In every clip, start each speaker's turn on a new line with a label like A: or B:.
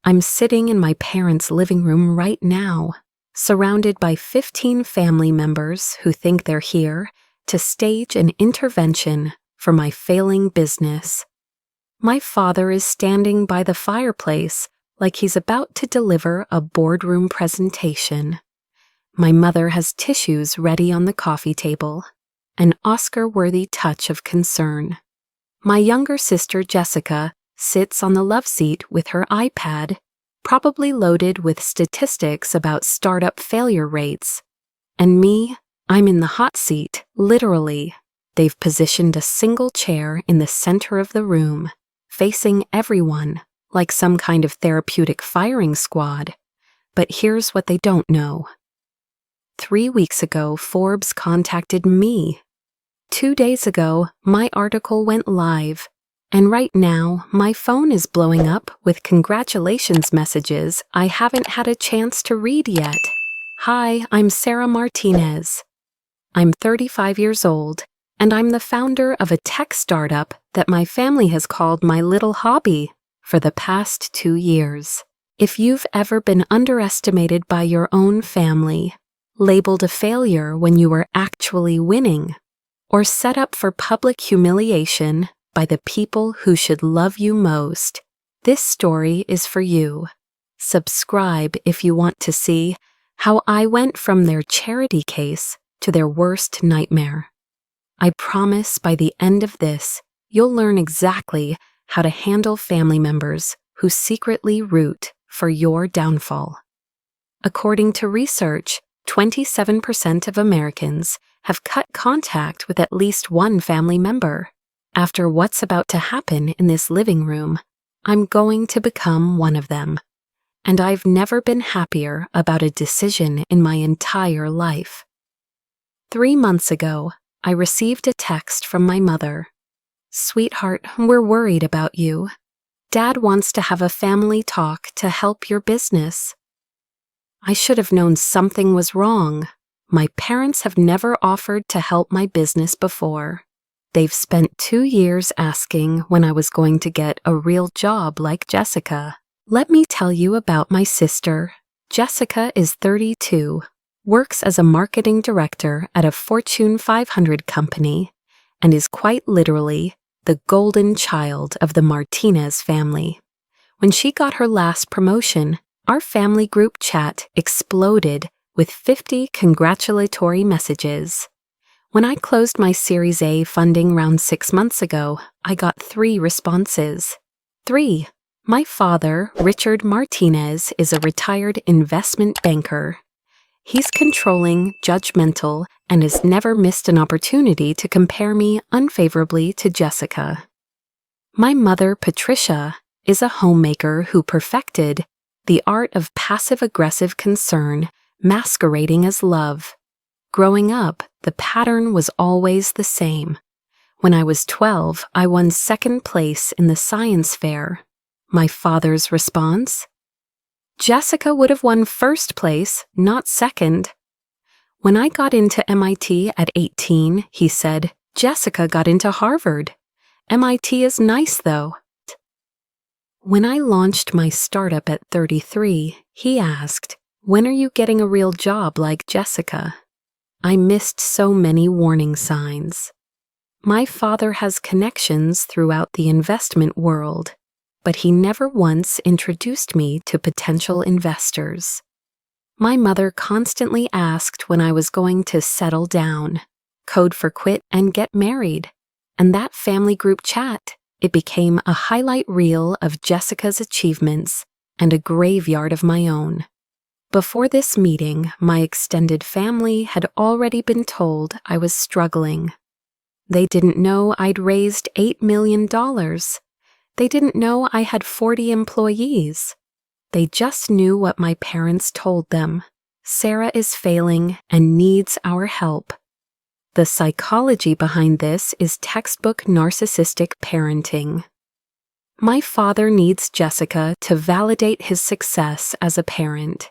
A: I'm sitting in my parents' living room right now, surrounded by 15 family members who think they're here to stage an intervention for my failing business. My father is standing by the fireplace like he's about to deliver a boardroom presentation. My mother has tissues ready on the coffee table, an Oscar-worthy touch of concern. My younger sister Jessica sits on the love seat with her iPad, probably loaded with statistics about startup failure rates. And me, I'm in the hot seat, literally. They've positioned a single chair in the center of the room, facing everyone, like some kind of therapeutic firing squad. But here's what they don't know. 3 weeks ago, Forbes contacted me. 2 days ago, my article went live. And right now, my phone is blowing up with congratulations messages I haven't had a chance to read yet. Hi, I'm Sarah Martinez. I'm 35 years old, and I'm the founder of a tech startup that my family has called my little hobby for the past 2 years. If you've ever been underestimated by your own family, labeled a failure when you were actually winning, or set up for public humiliation by the people who should love you most, this story is for you. Subscribe if you want to see how I went from their charity case to their worst nightmare. I promise by the end of this, you'll learn exactly how to handle family members who secretly root for your downfall. According to research, 27% of Americans have cut contact with at least one family member. After what's about to happen in this living room, I'm going to become one of them. And I've never been happier about a decision in my entire life. 3 months ago, I received a text from my mother. "Sweetheart, we're worried about you. Dad wants to have a family talk to help your business." I should have known something was wrong. My parents have never offered to help my business before. They've spent 2 years asking when I was going to get a real job like Jessica. Let me tell you about my sister. Jessica is 32, works as a marketing director at a Fortune 500 company, and is quite literally the golden child of the Martinez family. When she got her last promotion, our family group chat exploded with 50 congratulatory messages. When I closed my Series A funding round 6 months ago, I got 3 responses. 3. My father, Richard Martinez, is a retired investment banker. He's controlling, judgmental, and has never missed an opportunity to compare me unfavorably to Jessica. My mother, Patricia, is a homemaker who perfected the art of passive-aggressive concern masquerading as love. Growing up, the pattern was always the same. When I was 12, I won 2nd place in the science fair. My father's response? Jessica would have won 1st place, not 2nd. When I got into MIT at 18, he said, Jessica got into Harvard. MIT is nice, though. When I launched my startup at 33, he asked, when are you getting a real job like Jessica? I missed so many warning signs. My father has connections throughout the investment world, but he never once introduced me to potential investors. My mother constantly asked when I was going to settle down, code for quit, and get married. And that family group chat, it became a highlight reel of Jessica's achievements and a graveyard of my own. Before this meeting, my extended family had already been told I was struggling. They didn't know I'd raised $8 million. They didn't know I had 40 employees. They just knew what my parents told them. Sarah is failing and needs our help. The psychology behind this is textbook narcissistic parenting. My father needs Jessica to validate his success as a parent.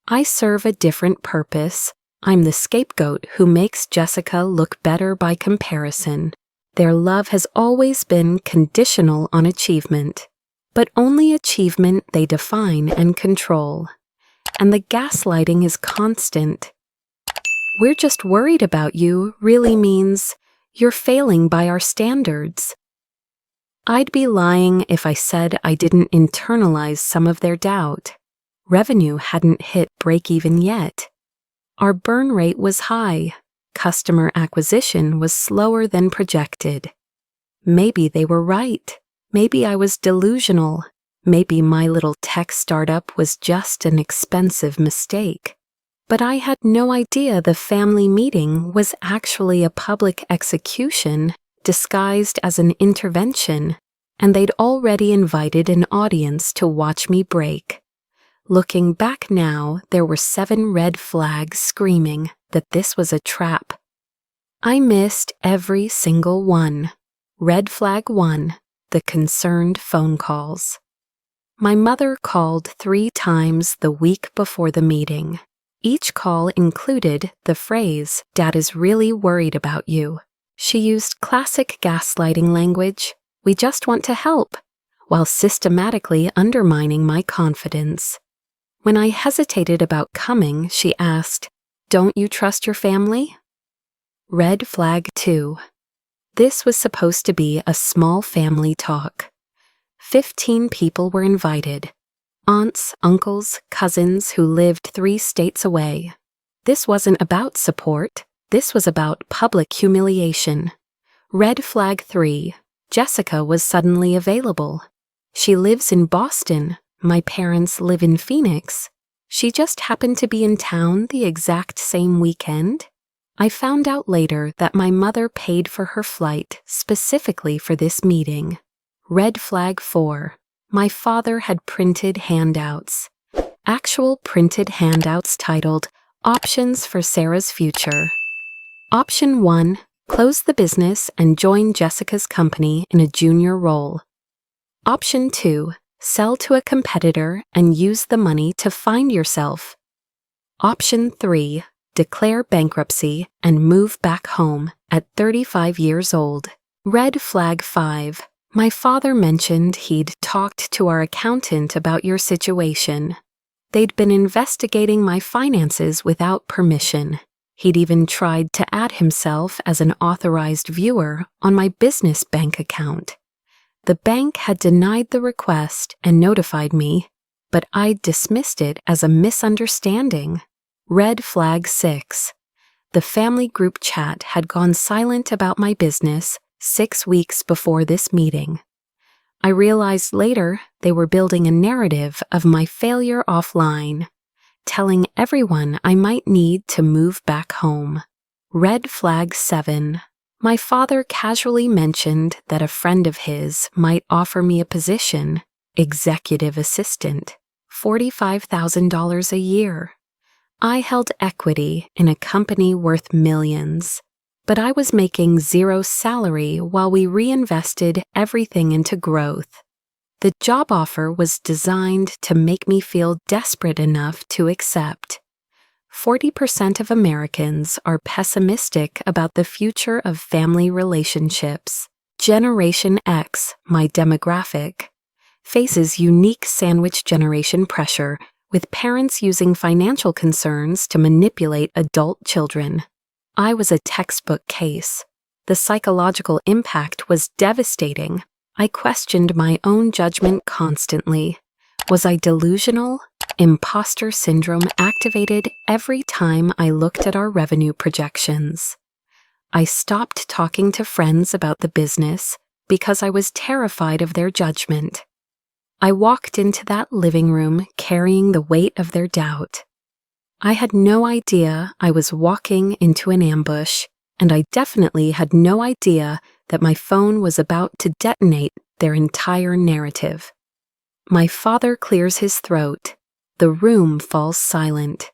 A: I serve a different purpose. I'm the scapegoat who makes Jessica look better by comparison. Their love has always been conditional on achievement. but only achievement they define and control. And the gaslighting is constant. "We're just worried about you" really means you're failing by our standards. I'd be lying if I said I didn't internalize some of their doubt. Revenue hadn't hit break-even yet. Our burn rate was high. Customer acquisition was slower than projected. Maybe they were right. Maybe I was delusional. Maybe my little tech startup was just an expensive mistake. But I had no idea the family meeting was actually a public execution disguised as an intervention, and they'd already invited an audience to watch me break. Looking back now, there were 7 red flags screaming that this was a trap. I missed every single one. Red flag 1, the concerned phone calls. My mother called 3 times the week before the meeting. Each call included the phrase, "Dad is really worried about you." She used classic gaslighting language, "We just want to help," while systematically undermining my confidence. When I hesitated about coming, she asked, "Don't you trust your family?" Red flag 2. This was supposed to be a small family talk. 15 people were invited. Aunts, uncles, cousins who lived 3 states away. This wasn't about support. This was about public humiliation. Red flag 3. Jessica was suddenly available. She lives in Boston. My parents live in Phoenix. She just happened to be in town the exact same weekend. I found out later that my mother paid for her flight specifically for this meeting. Red flag 4. My father had printed handouts. Actual printed handouts titled, "Options for Sarah's Future." Option 1, close the business and join Jessica's company in a junior role. Option 2, sell to a competitor and use the money to find yourself. Option 3, declare bankruptcy and move back home at 35 years old. Red flag 5. My father mentioned he'd talked to our accountant about your situation. They'd been investigating my finances without permission. He'd even tried to add himself as an authorized viewer on my business bank account. The bank had denied the request and notified me, but I dismissed it as a misunderstanding. Red flag 6. The family group chat had gone silent about my business 6 weeks before this meeting. I realized later they were building a narrative of my failure offline, telling everyone I might need to move back home. Red flag 7. My father casually mentioned that a friend of his might offer me a position, executive assistant, $45,000 a year. I held equity in a company worth millions, but I was making 0 salary while we reinvested everything into growth. The job offer was designed to make me feel desperate enough to accept. 40% of Americans are pessimistic about the future of family relationships. Generation X, my demographic, faces unique sandwich generation pressure, with parents using financial concerns to manipulate adult children. I was a textbook case. The psychological impact was devastating. I questioned my own judgment constantly. Was I delusional? Imposter syndrome activated every time I looked at our revenue projections. I stopped talking to friends about the business because I was terrified of their judgment. I walked into that living room carrying the weight of their doubt. I had no idea I was walking into an ambush, and I definitely had no idea that my phone was about to detonate their entire narrative. My father clears his throat. The room falls silent.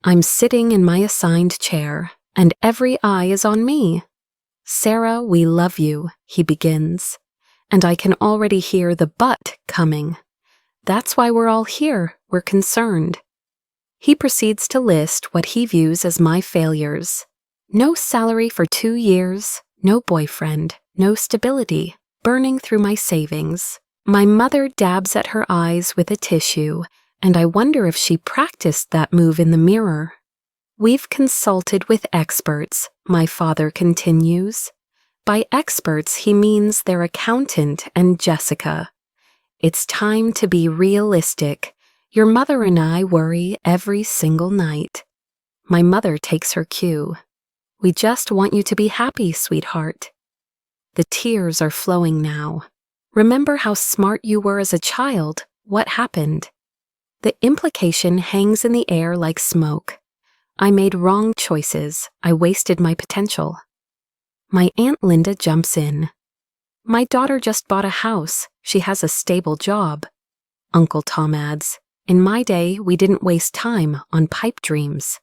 A: I'm sitting in my assigned chair, and every eye is on me. "Sarah, we love you," he begins, and I can already hear the "but" coming. "That's why we're all here. We're concerned." He proceeds to list what he views as my failures. No salary for 2 years, no boyfriend, no stability, burning through my savings, My mother dabs at her eyes with a tissue, and I wonder if she practiced that move in the mirror. We've consulted with experts, my father continues. By experts, he means their accountant and Jessica. It's time to be realistic. Your mother and I worry every single night. My mother takes her cue. We just want you to be happy, sweetheart. The tears are flowing now. Remember how smart you were as a child? What happened? The implication hangs in the air like smoke. I made wrong choices. I wasted my potential. My Aunt Linda jumps in. My daughter just bought a house. She has a stable job. Uncle Tom adds, in my day, we didn't waste time on pipe dreams.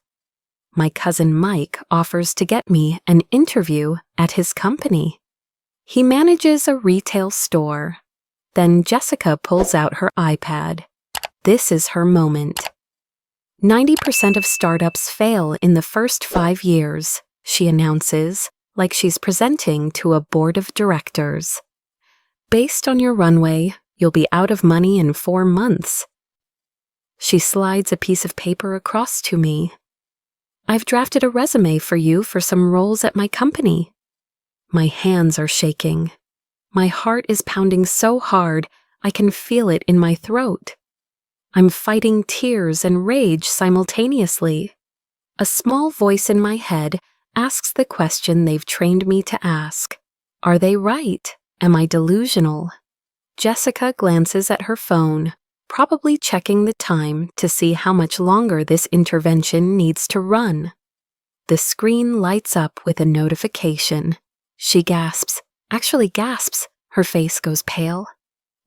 A: My cousin Mike offers to get me an interview at his company. He manages a retail store. Then Jessica pulls out her iPad. This is her moment. 90% of startups fail in the first 5 years, she announces, like she's presenting to a board of directors. Based on your runway, you'll be out of money in 4 months. She slides a piece of paper across to me. I've drafted a resume for you for some roles at my company. My hands are shaking. My heart is pounding so hard I can feel it in my throat. I'm fighting tears and rage simultaneously. A small voice in my head asks the question they've trained me to ask. Are they right? Am I delusional? Jessica glances at her phone, probably checking the time to see how much longer this intervention needs to run. The screen lights up with a notification. She gasps, her face goes pale.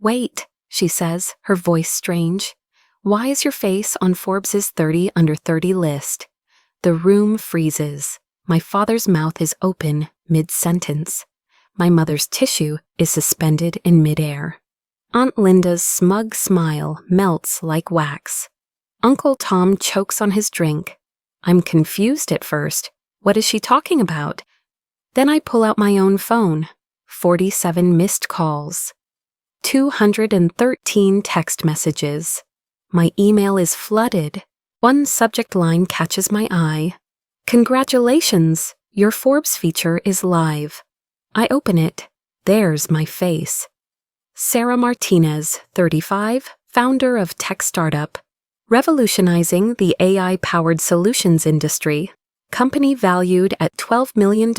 A: Wait, she says, her voice strange. Why is your face on Forbes' 30 under 30 list? The room freezes. My father's mouth is open mid-sentence. My mother's tissue is suspended in midair. Aunt Linda's smug smile melts like wax. Uncle Tom chokes on his drink. I'm confused at first. What is she talking about? Then I pull out my own phone. 47 missed calls. 213 text messages. My email is flooded. One subject line catches my eye. Congratulations, your Forbes feature is live. I open it. There's my face. Sarah Martinez, 35, founder of tech startup, revolutionizing the AI-powered solutions industry, company valued at $12 million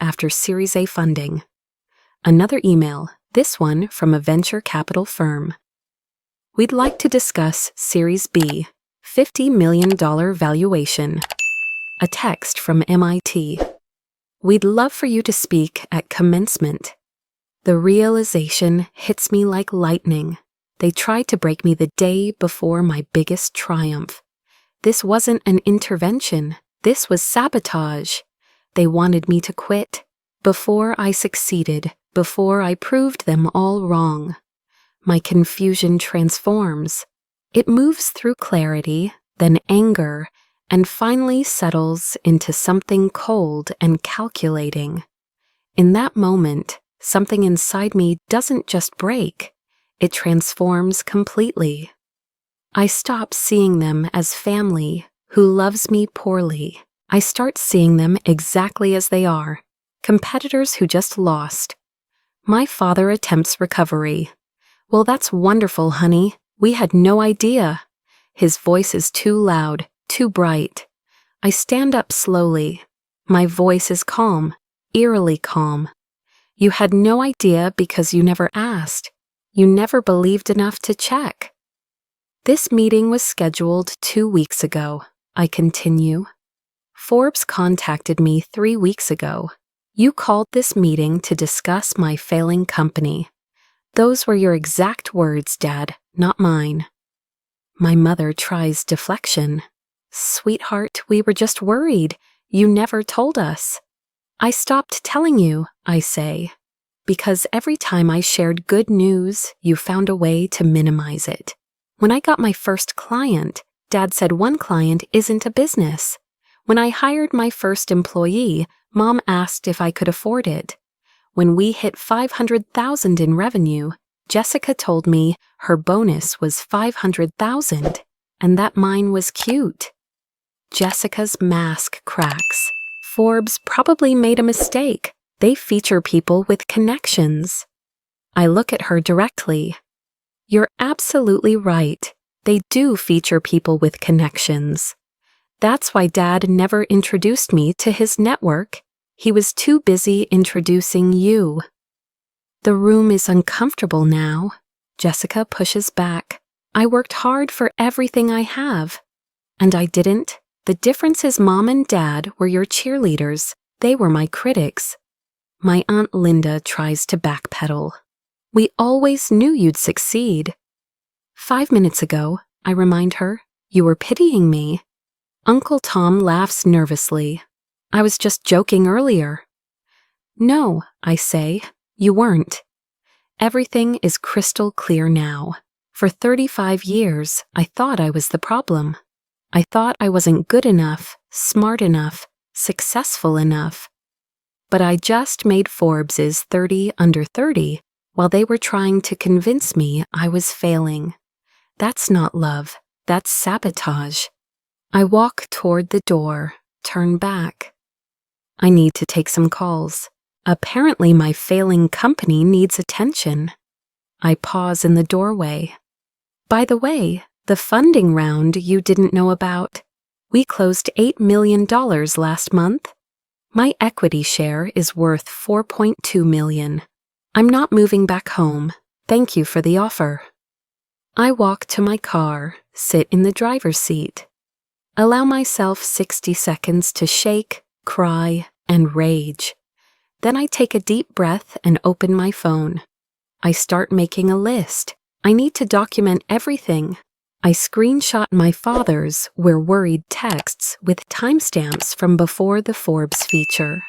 A: after Series A funding. Another email, this one from a venture capital firm. We'd like to discuss Series B, $50 million valuation. A text from MIT. We'd love for you to speak at commencement. The realization hits me like lightning. They tried to break me the day before my biggest triumph. This wasn't an intervention. This was sabotage. They wanted me to quit. Before I succeeded, before I proved them all wrong. My confusion transforms. It moves through clarity, then anger, and finally settles into something cold and calculating. In that moment, something inside me doesn't just break, it transforms completely. I stop seeing them as family who loves me poorly. I start seeing them exactly as they are, competitors who just lost. My father attempts recovery. Well, that's wonderful, honey. We had no idea. His voice is too loud, too bright. I stand up slowly. My voice is calm, eerily calm. You had no idea because you never asked. You never believed enough to check. This meeting was scheduled 2 weeks ago, I continue. Forbes contacted me 3 weeks ago. You called this meeting to discuss my failing company. Those were your exact words, Dad, not mine. My mother tries deflection. Sweetheart, we were just worried. You never told us. I stopped telling you, I say, because every time I shared good news, you found a way to minimize it. When I got my first client, Dad said one client isn't a business. When I hired my first employee, Mom asked if I could afford it. When we hit $500,000 in revenue, Jessica told me her bonus was $500,000 and that mine was cute. Jessica's mask cracks. Forbes probably made a mistake. They feature people with connections. I look at her directly. You're absolutely right. They do feature people with connections. That's why Dad never introduced me to his network. He was too busy introducing you. The room is uncomfortable now. Jessica pushes back. I worked hard for everything I have. And I didn't. The difference is Mom and Dad were your cheerleaders. They were my critics. My Aunt Linda tries to backpedal. We always knew you'd succeed. 5 minutes ago, I remind her, you were pitying me. Uncle Tom laughs nervously. I was just joking earlier. No, I say, you weren't. Everything is crystal clear now. For 35 years, I thought I was the problem. I thought I wasn't good enough, smart enough, successful enough. But I just made Forbes's 30 under 30 while they were trying to convince me I was failing. That's not love, that's sabotage. I walk toward the door, turn back. I need to take some calls. Apparently my failing company needs attention. I pause in the doorway. By the way, the funding round you didn't know about. We closed $8 million last month. My equity share is worth $4.2 million. I'm not moving back home. Thank you for the offer. I walk to my car, sit in the driver's seat. Allow myself 60 seconds to shake, cry, and rage. Then I take a deep breath and open my phone. I start making a list. I need to document everything. I screenshot my father's "We're worried" texts with timestamps from before the Forbes feature.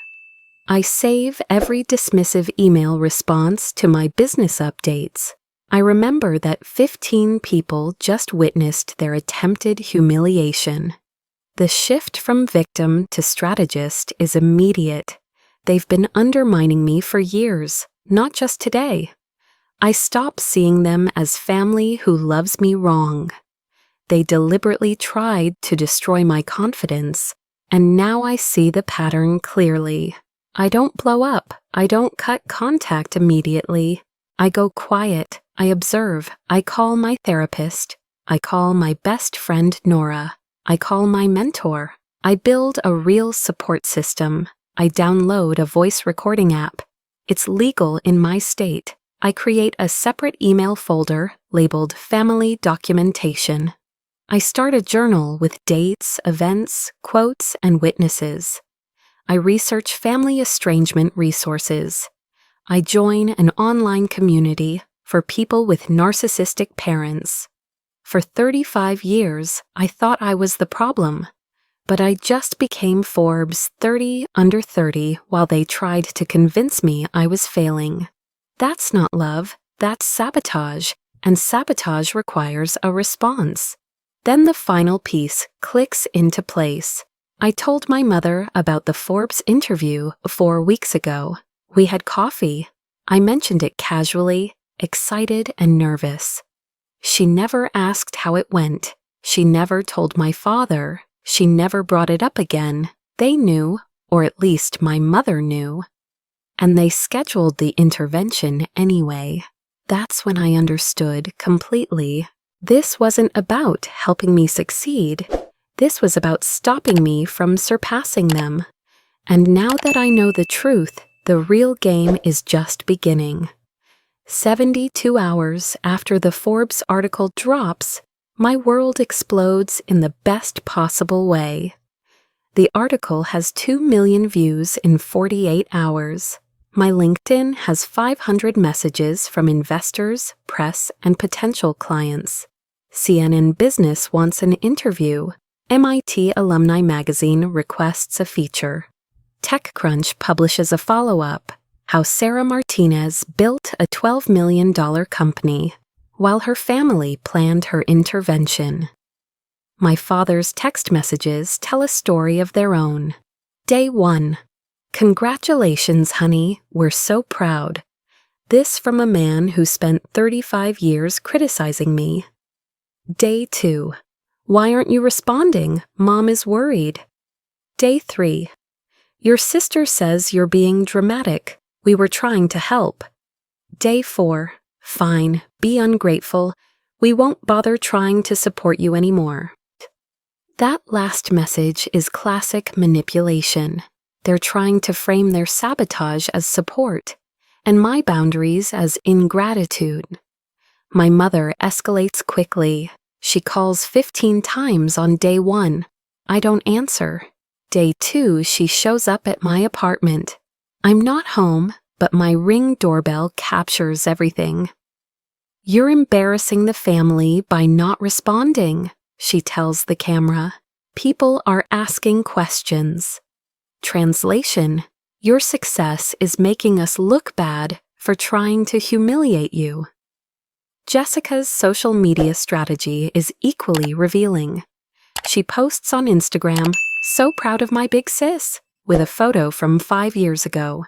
A: I save every dismissive email response to my business updates. I remember that 15 people just witnessed their attempted humiliation. The shift from victim to strategist is immediate. They've been undermining me for years, not just today. I stop seeing them as family who loves me wrong. They deliberately tried to destroy my confidence, and now I see the pattern clearly. I don't blow up. I don't cut contact immediately. I go quiet. I observe. I call my therapist. I call my best friend Nora. I call my mentor. I build a real support system. I download a voice recording app. It's legal in my state. I create a separate email folder labeled Family Documentation. I start a journal with dates, events, quotes, and witnesses. I research family estrangement resources. I join an online community for people with narcissistic parents. For 35 years, I thought I was the problem, but I just became Forbes 30 under 30 while they tried to convince me I was failing. That's not love, that's sabotage, and sabotage requires a response. Then the final piece clicks into place. I told my mother about the Forbes interview 4 weeks ago. We had coffee. I mentioned it casually, excited and nervous. She never asked how it went. She never told my father. She never brought it up again. They knew, or at least my mother knew. And they scheduled the intervention anyway. That's when I understood completely. This wasn't about helping me succeed. This was about stopping me from surpassing them. And now that I know the truth, the real game is just beginning. 72 hours after the Forbes article drops, my world explodes in the best possible way. The article has 2 million views in 48 hours. My LinkedIn has 500 messages from investors, press, and potential clients. CNN Business wants an interview. MIT Alumni Magazine requests a feature. TechCrunch publishes a follow-up, how Sarah Martinez built a $12 million company while her family planned her intervention. My father's text messages tell a story of their own. Day 1. Congratulations, honey. We're so proud. This from a man who spent 35 years criticizing me. Day 2. Why aren't you responding? Mom is worried. Day 3. Your sister says you're being dramatic. We were trying to help. Day 4. Fine, be ungrateful. We won't bother trying to support you anymore. That last message is classic manipulation. They're trying to frame their sabotage as support, and my boundaries as ingratitude. My mother escalates quickly. She calls 15 times on day 1. I don't answer. Day 2, she shows up at my apartment. I'm not home, but my Ring doorbell captures everything. You're embarrassing the family by not responding, she tells the camera. People are asking questions. Translation: your success is making us look bad for trying to humiliate you. Jessica's social media strategy is equally revealing. She posts on Instagram, "So proud of my big sis," with a photo from 5 years ago.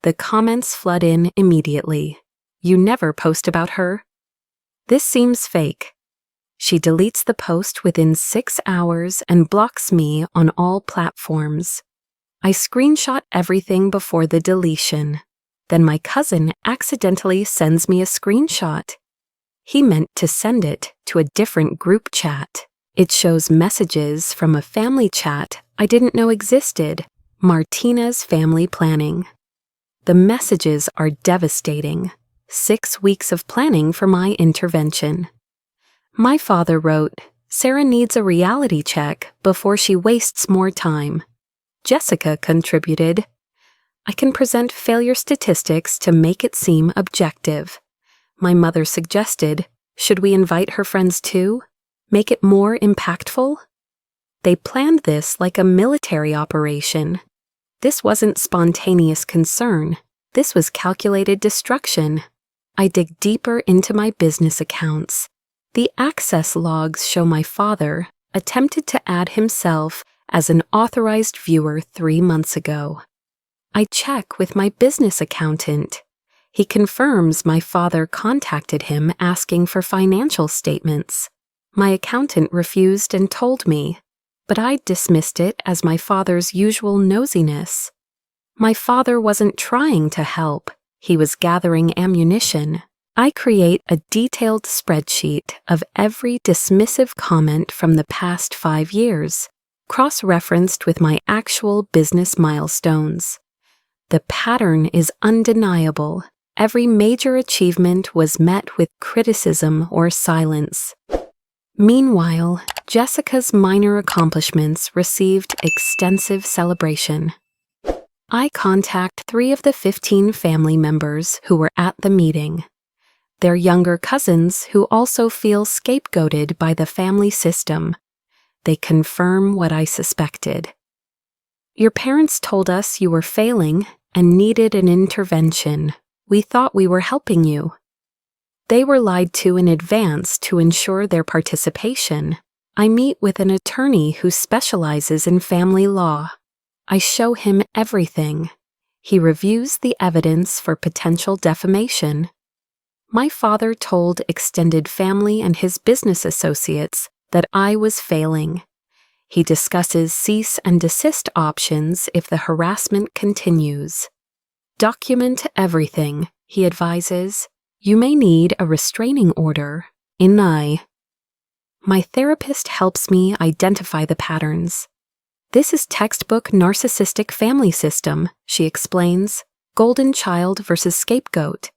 A: The comments flood in immediately. You never post about her. This seems fake. She deletes the post within 6 hours and blocks me on all platforms. I screenshot everything before the deletion. Then my cousin accidentally sends me a screenshot. He meant to send it to a different group chat. It shows messages from a family chat I didn't know existed, Martina's family planning. The messages are devastating. 6 weeks of planning for my intervention. My father wrote, "Sarah needs a reality check before she wastes more time." Jessica contributed, "I can present failure statistics to make it seem objective." My mother suggested, "Should we invite her friends too? Make it more impactful?" They planned this like a military operation. This wasn't spontaneous concern. This was calculated destruction. I dig deeper into my business accounts. The access logs show my father attempted to add himself as an authorized viewer 3 months ago. I check with my business accountant. He confirms my father contacted him asking for financial statements. My accountant refused and told me, but I dismissed it as my father's usual nosiness. My father wasn't trying to help. He was gathering ammunition. I create a detailed spreadsheet of every dismissive comment from the past 5 years, cross-referenced with my actual business milestones. The pattern is undeniable. Every major achievement was met with criticism or silence. Meanwhile, Jessica's minor accomplishments received extensive celebration. I contact 3 of the 15 family members who were at the meeting. They're younger cousins who also feel scapegoated by the family system. They confirm what I suspected. Your parents told us you were failing and needed an intervention. We thought we were helping you. They were lied to in advance to ensure their participation. I meet with an attorney who specializes in family law. I show him everything. He reviews the evidence for potential defamation. My father told extended family and his business associates that I was failing. He discusses cease and desist options if the harassment continues. Document everything, he advises. You may need a restraining order. My therapist helps me identify the patterns. This is textbook narcissistic family system, she explains. Golden child versus scapegoat.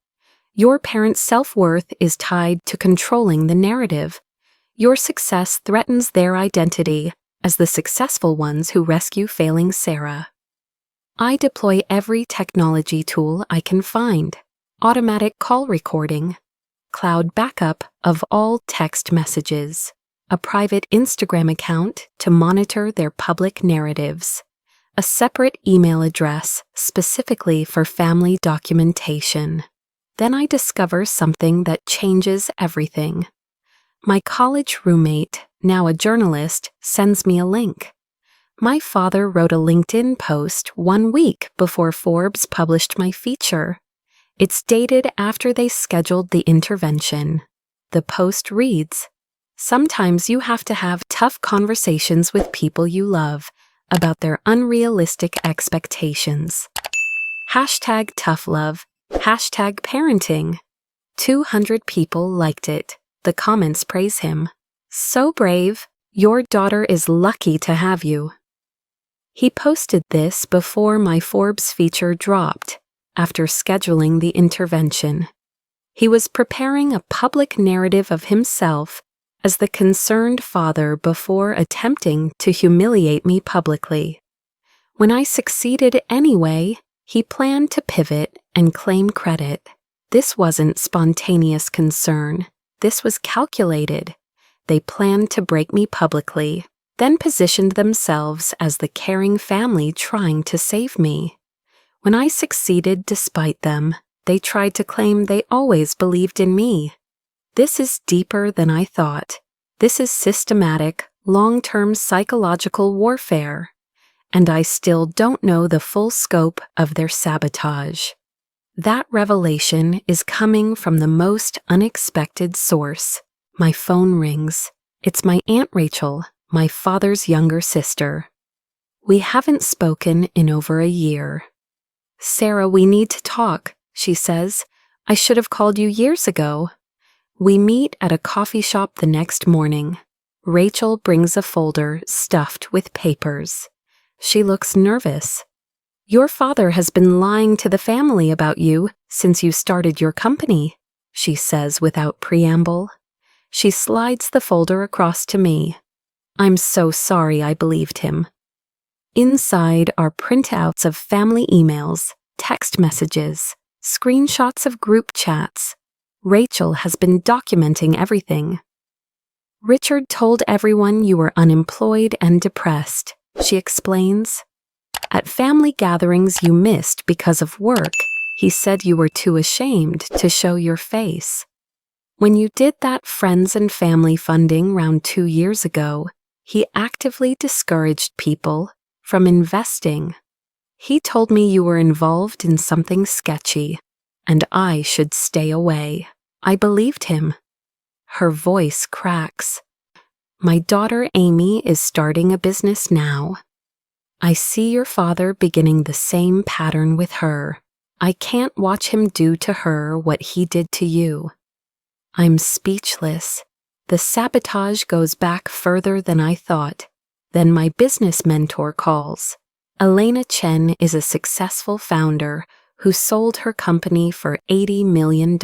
A: Your parent's self-worth is tied to controlling the narrative. Your success threatens their identity as the successful ones who rescue failing Sarah. I deploy every technology tool I can find. Automatic call recording, cloud backup of all text messages, a private Instagram account to monitor their public narratives, a separate email address specifically for family documentation. Then I discover something that changes everything. My college roommate, now a journalist, sends me a link. My father wrote a LinkedIn post 1 week before Forbes published my feature. It's dated after they scheduled the intervention. The post reads, "Sometimes you have to have tough conversations with people you love about their unrealistic expectations. Hashtag tough love, hashtag parenting." 200 people liked it. The comments praise him. "So brave. Your daughter is lucky to have you." He posted this before my Forbes feature dropped, after scheduling the intervention. He was preparing a public narrative of himself as the concerned father before attempting to humiliate me publicly. When I succeeded anyway, he planned to pivot and claim credit. This wasn't spontaneous concern. This was calculated. They planned to break me publicly, then positioned themselves as the caring family trying to save me. When I succeeded despite them, they tried to claim they always believed in me. This is deeper than I thought. This is systematic, long-term psychological warfare. And I still don't know the full scope of their sabotage. That revelation is coming from the most unexpected source. My phone rings. It's my Aunt Rachel, my father's younger sister. We haven't spoken in over a year. "Sarah, we need to talk," she says. "I should have called you years ago." We meet at a coffee shop the next morning. Rachel brings a folder stuffed with papers. She looks nervous. "Your father has been lying to the family about you since you started your company," she says without preamble. She slides the folder across to me. I'm so sorry I believed him. Inside are printouts of family emails, text messages, screenshots of group chats. Rachel has been documenting everything. "Richard told everyone you were unemployed and depressed," she explains. "At family gatherings you missed because of work, he said you were too ashamed to show your face. When you did that friends and family funding round 2 years ago, he actively discouraged people from investing. He told me you were involved in something sketchy, and I should stay away. I believed him." Her voice cracks. "My daughter Amy is starting a business now. I see your father beginning the same pattern with her. I can't watch him do to her what he did to you." I'm speechless. The sabotage goes back further than I thought. Then my business mentor calls. Elena Chen is a successful founder who sold her company for $80 million.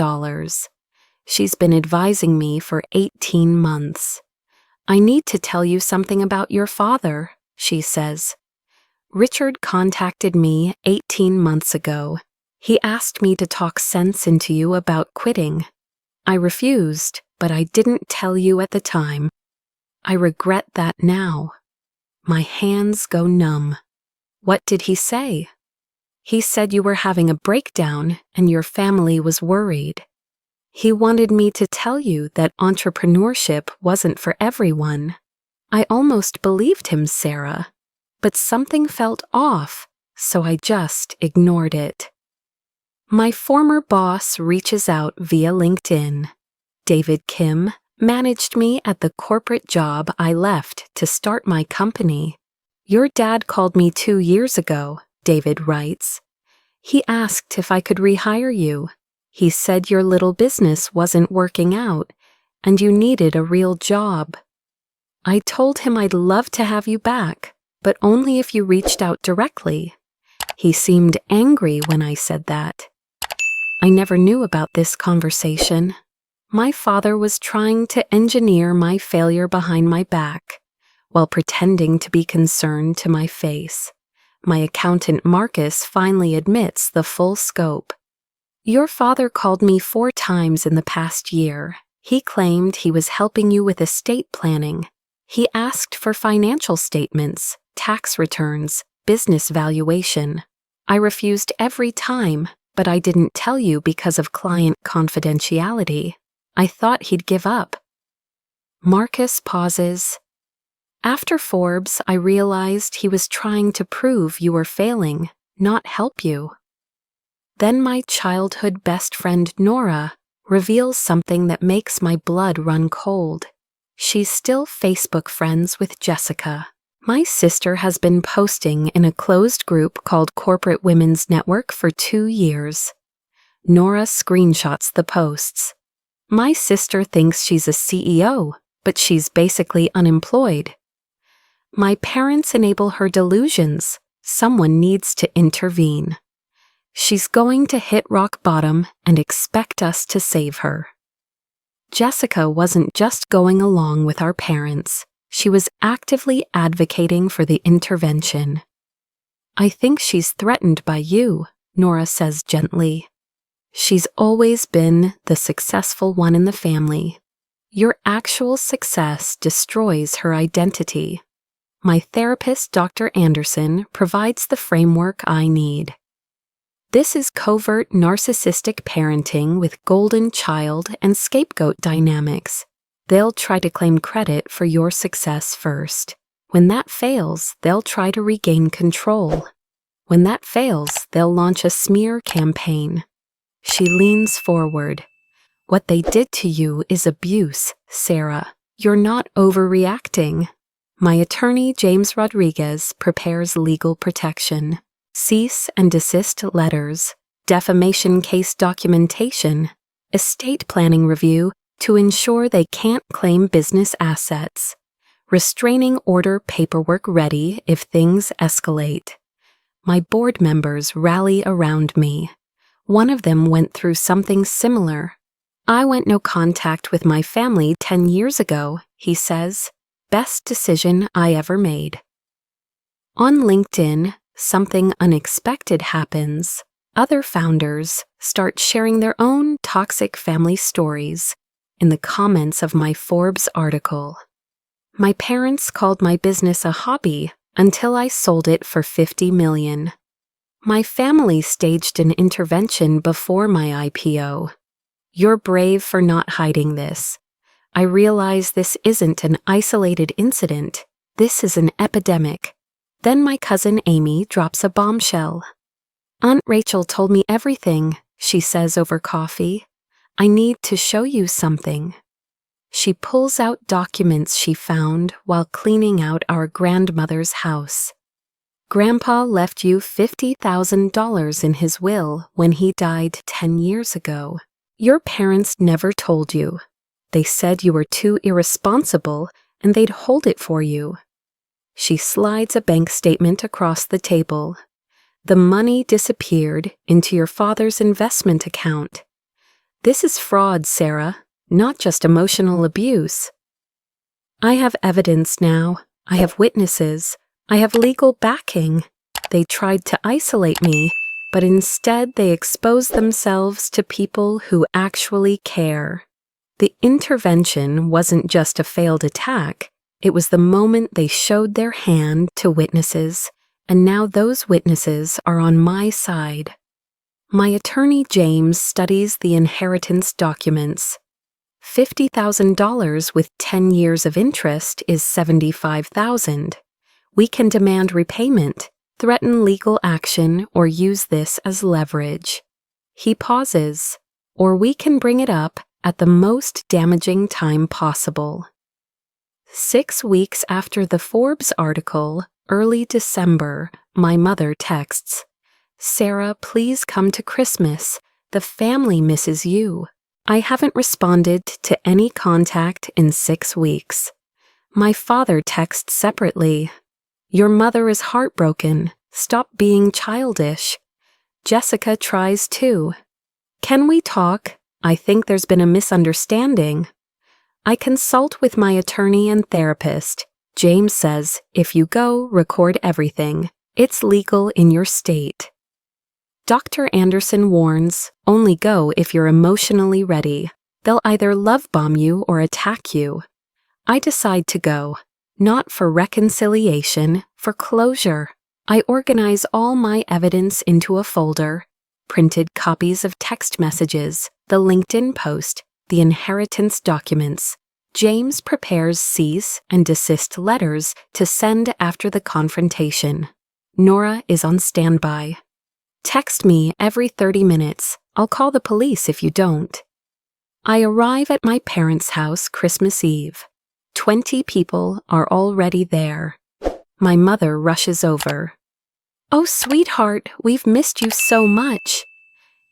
A: She's been advising me for 18 months. "I need to tell you something about your father," she says. "Richard contacted me 18 months ago. He asked me to talk sense into you about quitting. I refused, but I didn't tell you at the time. I regret that now." My hands go numb. "What did he say?" "He said you were having a breakdown and your family was worried. He wanted me to tell you that entrepreneurship wasn't for everyone." I almost believed him, Sarah. But something felt off, so I just ignored it. My former boss reaches out via LinkedIn. David Kim managed me at the corporate job I left to start my company. "Your dad called me 2 years ago," David writes. "He asked if I could rehire you. He said your little business wasn't working out and you needed a real job. I told him I'd love to have you back, but only if you reached out directly. He seemed angry when I said that." I never knew about this conversation. My father was trying to engineer my failure behind my back, while pretending to be concerned to my face. My accountant Marcus finally admits the full scope. "Your father called me 4 times in the past year. He claimed he was helping you with estate planning. He asked for financial statements, tax returns, business valuation. I refused every time, but I didn't tell you because of client confidentiality. I thought he'd give up." Marcus pauses. "After Forbes, I realized he was trying to prove you were failing, not help you." Then my childhood best friend Nora reveals something that makes my blood run cold. She's still Facebook friends with Jessica. My sister has been posting in a closed group called Corporate Women's Network for 2 years. Nora screenshots the posts. My sister thinks she's a CEO, but she's basically unemployed. My parents enable her delusions. Someone needs to intervene. She's going to hit rock bottom and expect us to save her. Jessica wasn't just going along with our parents. She was actively advocating for the intervention. I think she's threatened by you, Nora says gently. She's always been the successful one in the family. Your actual success destroys her identity. My therapist, Dr. Anderson, provides the framework I need. This is covert narcissistic parenting with golden child and scapegoat dynamics. They'll try to claim credit for your success first. When that fails, they'll try to regain control. When that fails, they'll launch a smear campaign. She leans forward. What they did to you is abuse, Sarah. You're not overreacting. My attorney, James Rodriguez, prepares legal protection. Cease and desist letters, defamation case documentation, estate planning review to ensure they can't claim business assets, restraining order paperwork ready if things escalate. My board members rally around me. One of them went through something similar. I went no contact with my family 10 years ago, he says. Best decision I ever made. On LinkedIn, something unexpected happens. Other founders start sharing their own toxic family stories in the comments of my Forbes article. My parents called my business a hobby until I sold it for $50 million. My family staged an intervention before my IPO. You're brave for not hiding this. I realize this isn't an isolated incident. This is an epidemic. Then my cousin Amy drops a bombshell. Aunt Rachel told me everything, she says over coffee. I need to show you something. She pulls out documents she found while cleaning out our grandmother's house. Grandpa left you $50,000 in his will when he died 10 years ago. Your parents never told you. They said you were too irresponsible and they'd hold it for you. She slides a bank statement across the table. The money disappeared into your father's investment account. This is fraud, Sarah, not just emotional abuse. I have evidence now. I have witnesses. I have legal backing. They tried to isolate me, but instead they exposed themselves to people who actually care. The intervention wasn't just a failed attack. It was the moment they showed their hand to witnesses, and now those witnesses are on my side. My attorney James studies the inheritance documents. $50,000 with 10 years of interest is $75,000. We can demand repayment, threaten legal action, or use this as leverage. He pauses, or we can bring it up at the most damaging time possible. 6 weeks after the Forbes article, early December, my mother texts, Sarah, please come to Christmas. The family misses you. I haven't responded to any contact in 6 weeks. My father texts separately. Your mother is heartbroken. Stop being childish. Jessica tries too. Can we talk? I think there's been a misunderstanding. I consult with my attorney and therapist. James says, if you go, record everything. It's legal in your state. Dr. Anderson warns, only go if you're emotionally ready. They'll either love bomb you or attack you. I decide to go. Not for reconciliation, for closure. I organize all my evidence into a folder. Printed copies of text messages, the LinkedIn post, the inheritance documents. James prepares cease and desist letters to send after the confrontation. Nora is on standby. Text me every 30 minutes. I'll call the police if you don't. I arrive at my parents' house Christmas Eve. 20 people are already there. My mother rushes over. "Oh, sweetheart, we've missed you so much."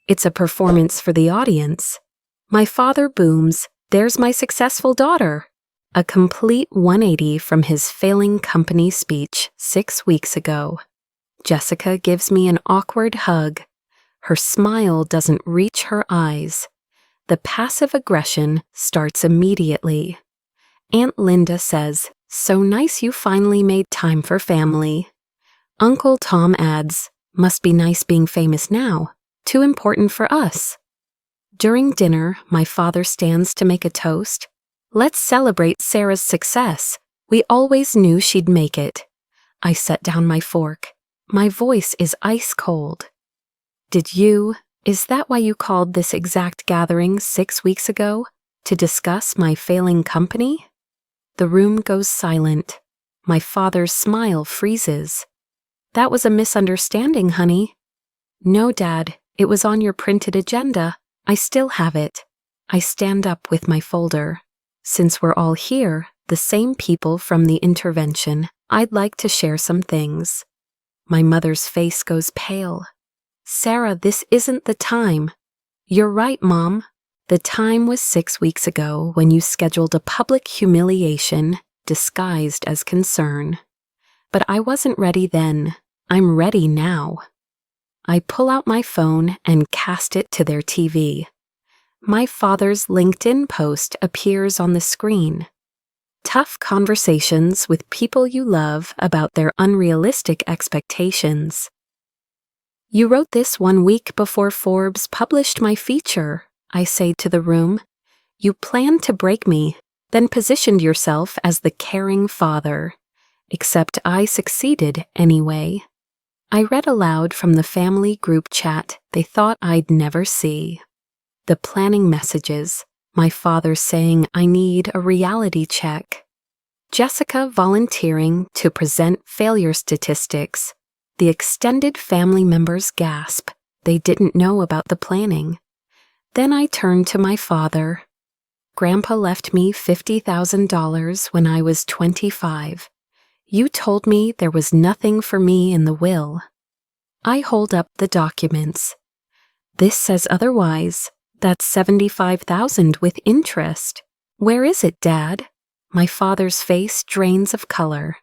A: It's a performance for the audience. My father booms, "There's my successful daughter." A complete 180 from his failing company speech 6 weeks ago. Jessica gives me an awkward hug. Her smile doesn't reach her eyes. The passive aggression starts immediately. Aunt Linda says, "So nice you finally made time for family." Uncle Tom adds, "Must be nice being famous now. Too important for us." During dinner, my father stands to make a toast. "Let's celebrate Sarah's success. We always knew she'd make it." I set down my fork. My voice is ice cold. Is that why you called this exact gathering 6 weeks ago? To discuss my failing company? The room goes silent. My father's smile freezes. "That was a misunderstanding, honey." "No, Dad, it was on your printed agenda. I still have it." I stand up with my folder. Since we're all here, the same people from the intervention, I'd like to share some things. My mother's face goes pale. "Sarah, this isn't the time." "You're right, Mom. The time was 6 weeks ago when you scheduled a public humiliation disguised as concern. But I wasn't ready then. I'm ready now." I pull out my phone and cast it to their TV. My father's LinkedIn post appears on the screen. Tough conversations with people you love about their unrealistic expectations. "You wrote this 1 week before Forbes published my feature," I say to the room. "You planned to break me, then positioned yourself as the caring father. Except I succeeded anyway." I read aloud from the family group chat they thought I'd never see. The planning messages, my father saying I need a reality check. Jessica volunteering to present failure statistics. The extended family members gasp. They didn't know about the planning. Then I turned to my father. "Grandpa left me $50,000 when I was 25. You told me there was nothing for me in the will." I hold up the documents. "This says otherwise. That's $75,000 with interest. Where is it, Dad?" My father's face drains of color.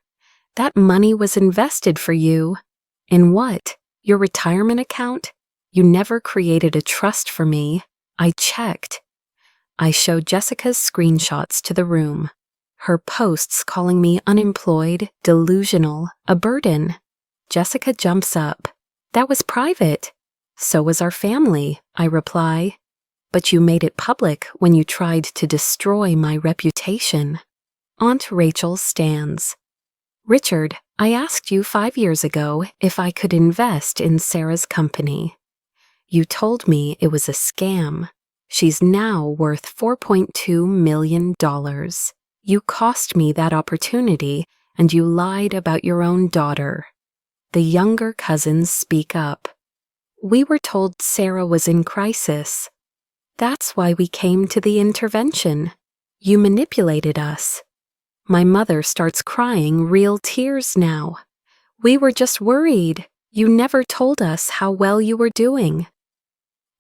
A: "That money was invested for you." "In what? Your retirement account? You never created a trust for me. I checked." I show Jessica's screenshots to the room. Her posts calling me unemployed, delusional, a burden. Jessica jumps up. "That was private." "So was our family," I reply. "But you made it public when you tried to destroy my reputation." Aunt Rachel stands. "Richard, I asked you 5 years ago if I could invest in Sarah's company. You told me it was a scam. She's now worth $4.2 million. You cost me that opportunity, and you lied about your own daughter." The younger cousins speak up. "We were told Sarah was in crisis. That's why we came to the intervention. You manipulated us." My mother starts crying real tears now. "We were just worried. You never told us how well you were doing."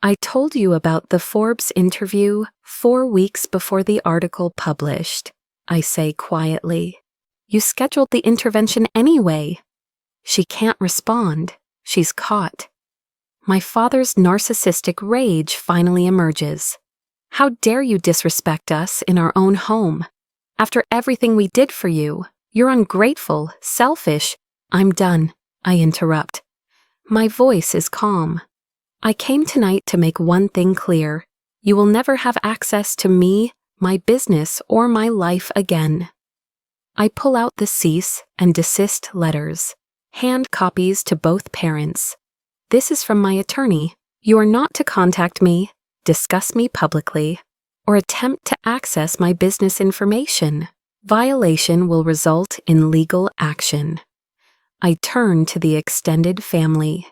A: "I told you about the Forbes interview 4 weeks before the article published," I say quietly. "You scheduled the intervention anyway." She can't respond. She's caught. My father's narcissistic rage finally emerges. "How dare you disrespect us in our own home? After everything we did for you, you're ungrateful, selfish." "I'm done," I interrupt. My voice is calm. "I came tonight to make one thing clear. You will never have access to me, my business, or my life again." I pull out the cease and desist letters, hand copies to both parents. "This is from my attorney. You are not to contact me, discuss me publicly, or attempt to access my business information. Violation will result in legal action." I turn to the extended family.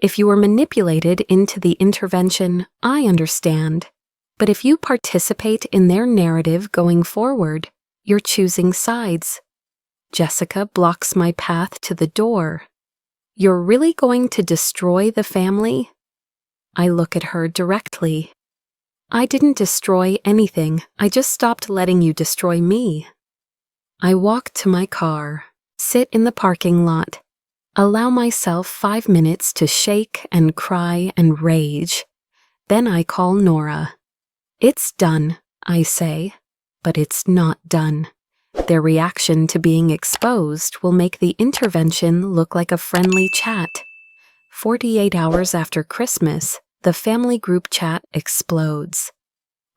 A: If you were manipulated into the intervention, I understand. But if you participate in their narrative going forward, you're choosing sides. Jessica blocks my path to the door. You're really going to destroy the family? I look at her directly. I didn't destroy anything. I just stopped letting you destroy me. I walk to my car, sit in the parking lot, allow myself 5 minutes to shake and cry and rage. Then I call Nora. It's done, I say, but it's not done. Their reaction to being exposed will make the intervention look like a friendly chat. 48 hours after Christmas, the family group chat explodes.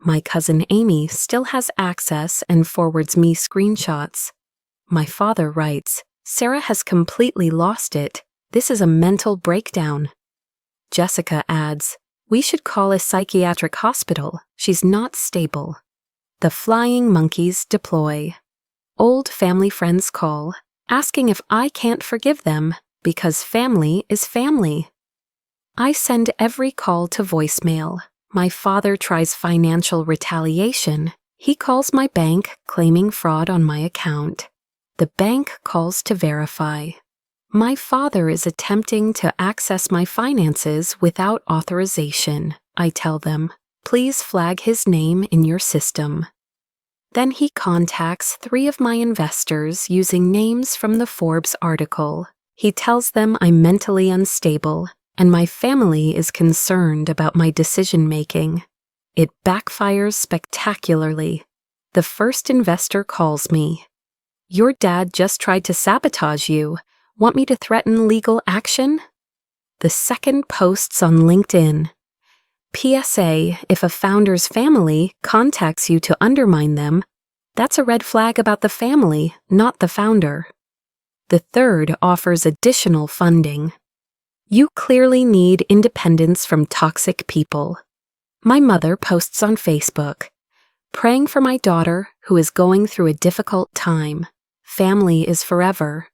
A: My cousin Amy still has access and forwards me screenshots. My father writes, "Sarah has completely lost it. This is a mental breakdown." Jessica adds, "We should call a psychiatric hospital. She's not stable." The flying monkeys deploy. Old family friends call, asking if I can't forgive them because family is family. I send every call to voicemail. My father tries financial retaliation. He calls my bank claiming fraud on my account. The bank calls to verify. My father is attempting to access my finances without authorization. I tell them, "Please flag his name in your system." Then he contacts 3 of my investors using names from the Forbes article. He tells them I'm mentally unstable and my family is concerned about my decision-making. It backfires spectacularly. The first investor calls me. "Your dad just tried to sabotage you. Want me to threaten legal action?" The second posts on LinkedIn. PSA, if a founder's family contacts you to undermine them, that's a red flag about the family, not the founder. The third offers additional funding. You clearly need independence from toxic people. My mother posts on Facebook, "Praying for my daughter who is going through a difficult time. Family is forever."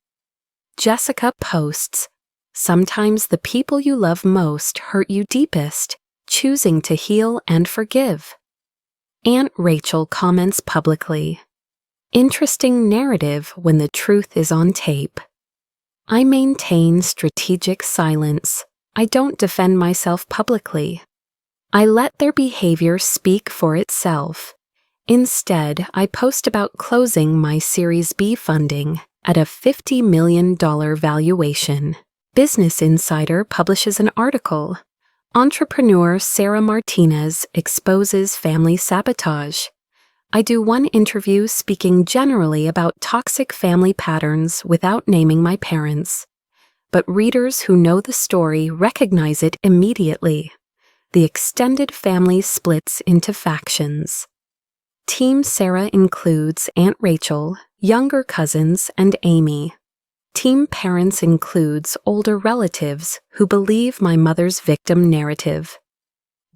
A: Jessica posts, "Sometimes the people you love most hurt you deepest. Choosing to heal and forgive." Aunt Rachel comments publicly, "Interesting narrative when the truth is on tape." I maintain strategic silence. I don't defend myself publicly. I let their behavior speak for itself. Instead, I post about closing my Series B funding at a $50 million valuation. Business Insider publishes an article. Entrepreneur Sarah Martinez exposes family sabotage. I do one interview speaking generally about toxic family patterns without naming my parents. But readers who know the story recognize it immediately. The extended family splits into factions. Team Sarah includes Aunt Rachel, younger cousins, and Amy. Team Parents includes older relatives who believe my mother's victim narrative.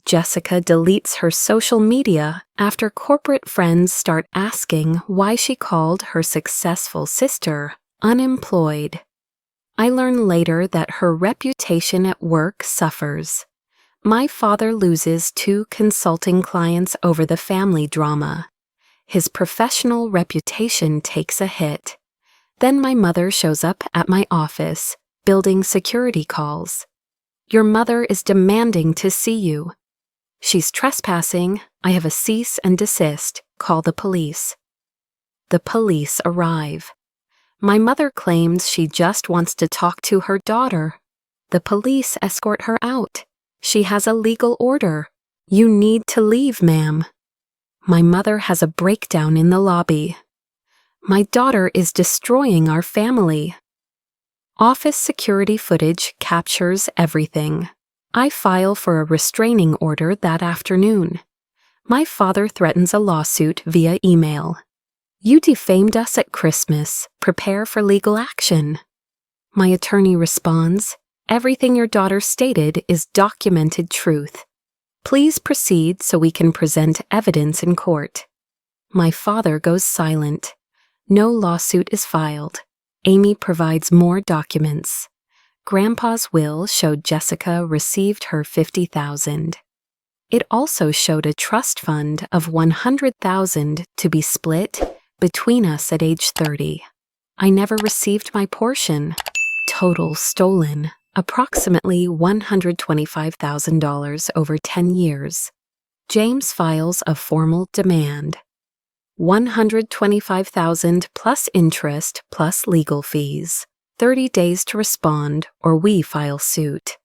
A: Jessica deletes her social media after corporate friends start asking why she called her successful sister unemployed. I learn later that her reputation at work suffers. My father loses 2 consulting clients over the family drama. His professional reputation takes a hit. Then my mother shows up at my office, building security calls. "Your mother is demanding to see you." "She's trespassing. I have a cease and desist. Call the police." The police arrive. My mother claims she just wants to talk to her daughter. The police escort her out. "She has a legal order. You need to leave, ma'am." My mother has a breakdown in the lobby. My daughter is destroying our family. Office security footage captures everything. I file for a restraining order that afternoon. My father threatens a lawsuit via email. "You defamed us at Christmas. Prepare for legal action." My attorney responds, "Everything your daughter stated is documented truth. Please proceed so we can present evidence in court." My father goes silent. No lawsuit is filed. Amy provides more documents. Grandpa's will showed Jessica received her $50,000. It also showed a trust fund of $100,000 to be split between us at age 30. I never received my portion. Total stolen, approximately $125,000 over 10 years. James files a formal demand. $125,000 plus interest plus legal fees. 30 days to respond or we file suit.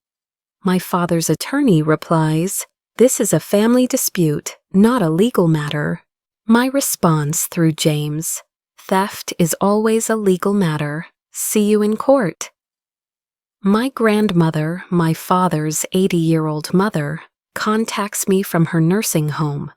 A: My father's attorney replies, "This is a family dispute, not a legal matter." My response through James, "Theft is always a legal matter. See you in court." My grandmother, my father's 80-year-old mother, contacts me from her nursing home.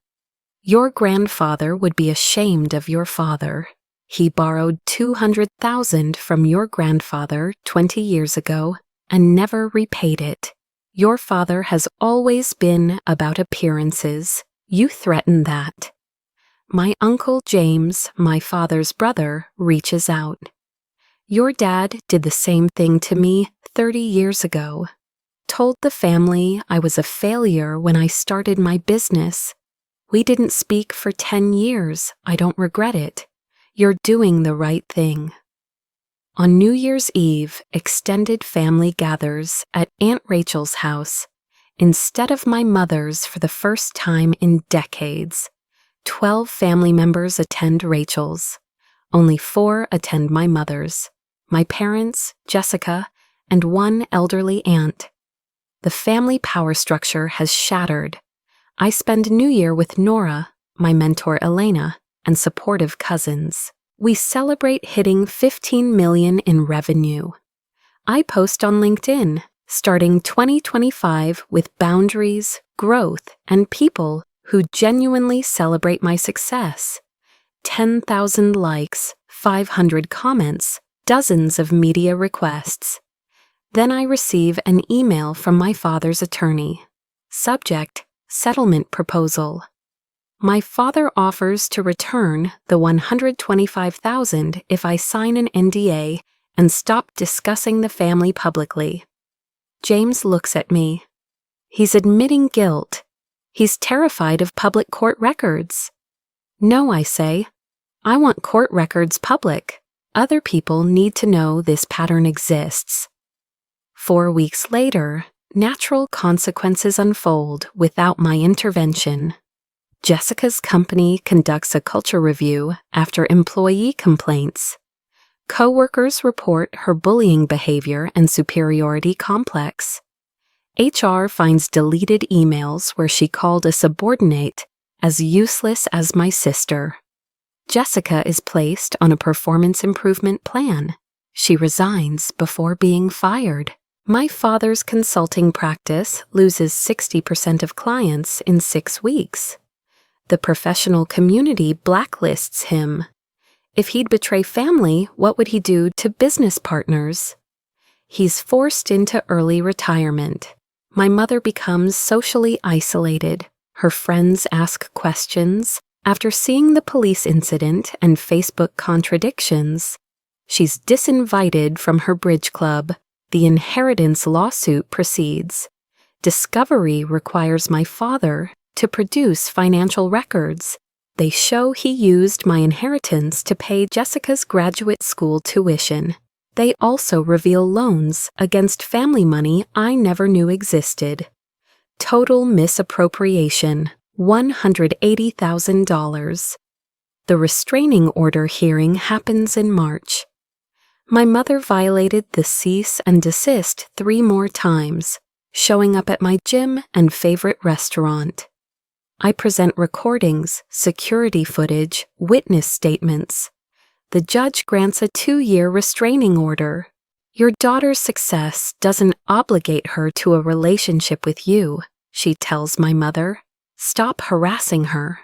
A: "Your grandfather would be ashamed of your father. He borrowed $200,000 from your grandfather 20 years ago and never repaid it. Your father has always been about appearances. You threaten that." My Uncle James, my father's brother, reaches out. "Your dad did the same thing to me 30 years ago. Told the family I was a failure when I started my business. We didn't speak for 10 years. I don't regret it. You're doing the right thing." On New Year's Eve, extended family gathers at Aunt Rachel's house. Instead of my mother's for the first time in decades, 12 family members attend Rachel's. Only 4 attend my mother's. My parents, Jessica, and 1 elderly aunt. The family power structure has shattered. I spend New Year with Nora, my mentor Elena, and supportive cousins. We celebrate hitting 15 million in revenue. I post on LinkedIn, starting 2025 with boundaries, growth, and people who genuinely celebrate my success. 10,000 likes, 500 comments, dozens of media requests. Then I receive an email from my father's attorney. Subject, settlement proposal. My father offers to return the $125,000 if I sign an NDA and stop discussing the family publicly. James looks at me. He's admitting guilt. He's terrified of public court records. "No," I say. "I want court records public. Other people need to know this pattern exists." 4 weeks later, natural consequences unfold without my intervention. Jessica's company conducts a culture review after employee complaints. Coworkers report her bullying behavior and superiority complex. HR finds deleted emails where she called a subordinate as useless as my sister. Jessica is placed on a performance improvement plan. She resigns before being fired. My father's consulting practice loses 60% of clients in 6 weeks. The professional community blacklists him. If he'd betray family, what would he do to business partners? He's forced into early retirement. My mother becomes socially isolated. Her friends ask questions. After seeing the police incident and Facebook contradictions, she's disinvited from her bridge club. The inheritance lawsuit proceeds. Discovery requires my father to produce financial records. They show he used my inheritance to pay Jessica's graduate school tuition. They also reveal loans against family money I never knew existed. Total misappropriation, $180,000. The restraining order hearing happens in March. My mother violated the cease and desist 3 more times, showing up at my gym and favorite restaurant. I present recordings, security footage, witness statements. The judge grants a 2-year restraining order. "Your daughter's success doesn't obligate her to a relationship with you," she tells my mother. "Stop harassing her."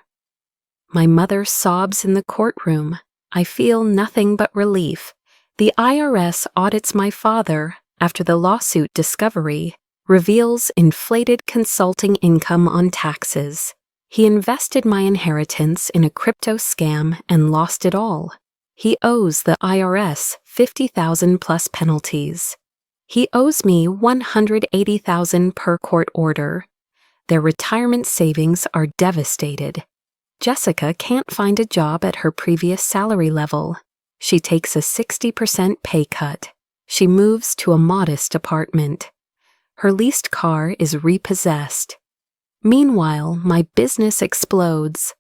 A: My mother sobs in the courtroom. I feel nothing but relief. The IRS audits my father after the lawsuit discovery reveals inflated consulting income on taxes. He invested my inheritance in a crypto scam and lost it all. He owes the IRS $50,000 plus penalties. He owes me $180,000 per court order. Their retirement savings are devastated. Jessica can't find a job at her previous salary level. She takes a 60% pay cut. She moves to a modest apartment. Her leased car is repossessed. Meanwhile, my business explodes.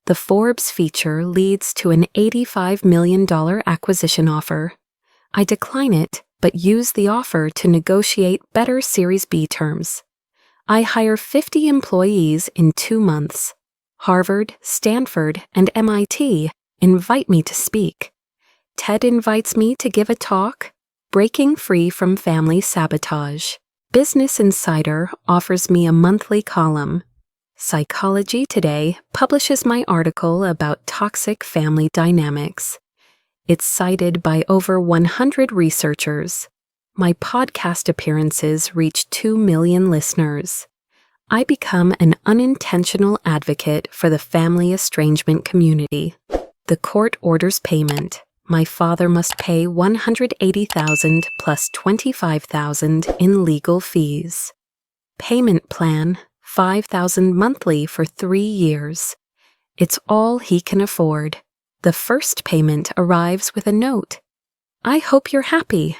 A: The Forbes feature leads to an $85 million acquisition offer. I decline it, but use the offer to negotiate better Series B terms. I hire 50 employees in 2 months. Harvard, Stanford, and MIT invite me to speak. TED invites me to give a talk, Breaking Free from Family Sabotage. Business Insider offers me a monthly column. Psychology Today publishes my article about toxic family dynamics. It's cited by over 100 researchers. My podcast appearances reach 2 million listeners. I become an unintentional advocate for the family estrangement community. The court orders payment. My father must pay $180,000 plus $25,000 in legal fees. Payment plan, $5,000 monthly for 3 years. It's all he can afford. The first payment arrives with a note. I hope you're happy.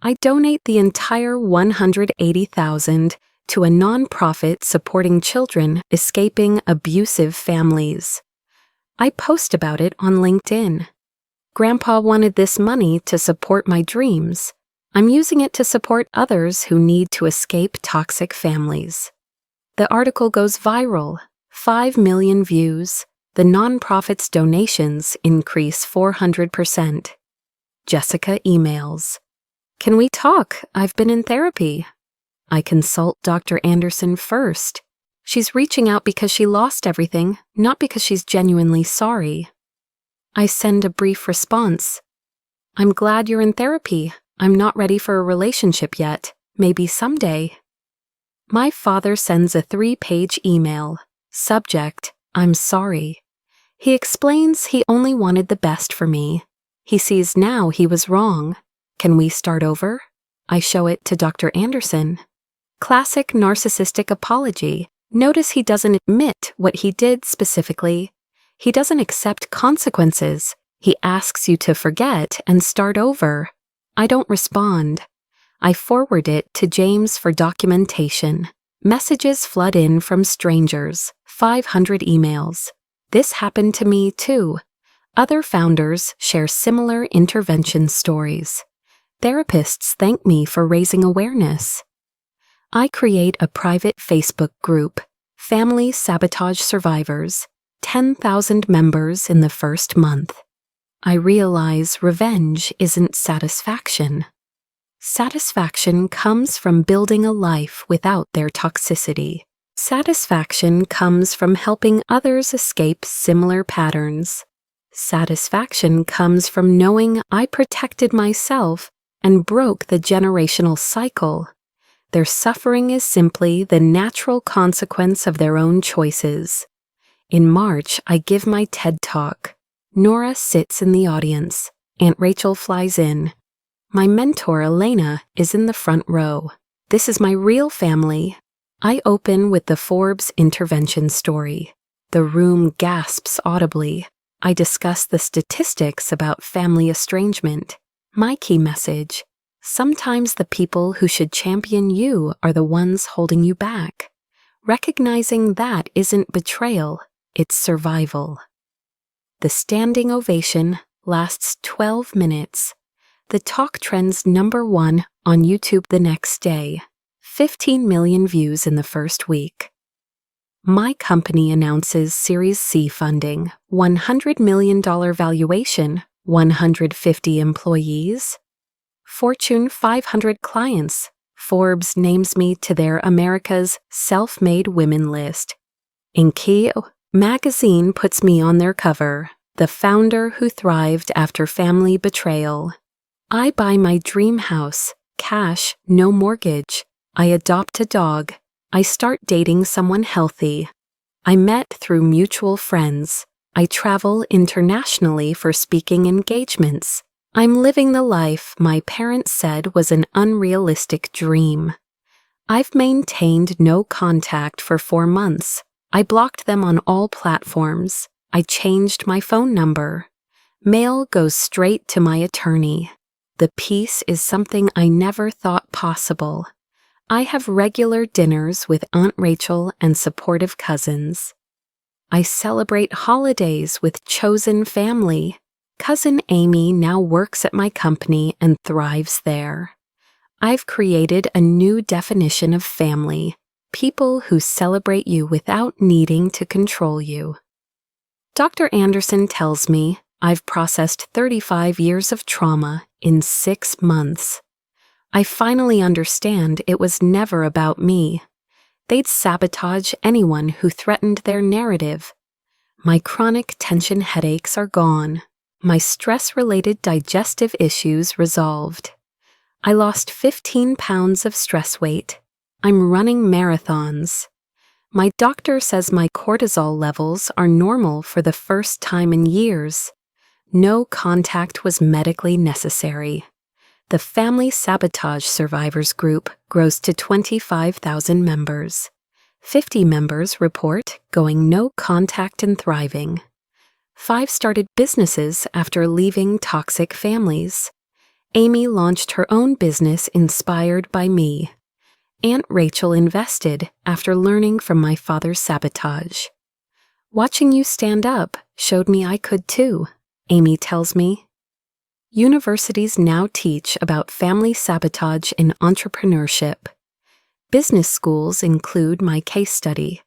A: I donate the entire $180,000 to a nonprofit supporting children escaping abusive families. I post about it on LinkedIn. Grandpa wanted this money to support my dreams. I'm using it to support others who need to escape toxic families. The article goes viral, 5 million views. The nonprofit's donations increase 400%. Jessica emails. Can we talk? I've been in therapy. I consult Dr. Anderson first. She's reaching out because she lost everything, not because she's genuinely sorry. I send a brief response. I'm glad you're in therapy. I'm not ready for a relationship yet. Maybe someday. My father sends a 3-page email. Subject, I'm sorry. He explains he only wanted the best for me. He sees now he was wrong. Can we start over? I show it to Dr. Anderson. Classic narcissistic apology. Notice he doesn't admit what he did specifically. He doesn't accept consequences. He asks you to forget and start over. I don't respond. I forward it to James for documentation. Messages flood in from strangers. 500 emails. This happened to me too. Other founders share similar intervention stories. Therapists thank me for raising awareness. I create a private Facebook group, Family Sabotage Survivors, 10,000 members in the first month. I realize revenge isn't satisfaction. Satisfaction comes from building a life without their toxicity. Satisfaction comes from helping others escape similar patterns. Satisfaction comes from knowing I protected myself and broke the generational cycle. Their suffering is simply the natural consequence of their own choices. In March, I give my TED Talk. Nora sits in the audience. Aunt Rachel flies in. My mentor, Elena, is in the front row. This is my real family. I open with the Forbes intervention story. The room gasps audibly. I discuss the statistics about family estrangement. My key message: sometimes the people who should champion you are the ones holding you back. Recognizing that isn't betrayal, it's survival. The standing ovation lasts 12 minutes. The talk trends #1 on YouTube the next day. 15 million views in the first week. My company announces Series C funding, $100 million valuation, 150 employees. Fortune 500 clients. Forbes names me to their America's Self-Made Women list. Inkio magazine puts me on their cover, the founder who thrived after family betrayal. I buy my dream house, cash, no mortgage. I adopt a dog. I start dating someone healthy. I met through mutual friends. I travel internationally for speaking engagements. I'm living the life my parents said was an unrealistic dream. I've maintained no contact for 4 months. I blocked them on all platforms. I changed my phone number. Mail goes straight to my attorney. The peace is something I never thought possible. I have regular dinners with Aunt Rachel and supportive cousins. I celebrate holidays with chosen family. Cousin Amy now works at my company and thrives there. I've created a new definition of family, people who celebrate you without needing to control you. Dr. Anderson tells me I've processed 35 years of trauma in 6 months. I finally understand it was never about me. They'd sabotage anyone who threatened their narrative. My chronic tension headaches are gone. My stress-related digestive issues resolved. I lost 15 pounds of stress weight. I'm running marathons. My doctor says my cortisol levels are normal for the first time in years. No contact was medically necessary. The Family Sabotage Survivors Group grows to 25,000 members. 50 members report going no contact and thriving. 5 started businesses after leaving toxic families. Amy launched her own business inspired by me. Aunt Rachel invested after learning from my father's sabotage. Watching you stand up showed me I could too, Amy tells me. Universities now teach about family sabotage in entrepreneurship. Business schools include my case study.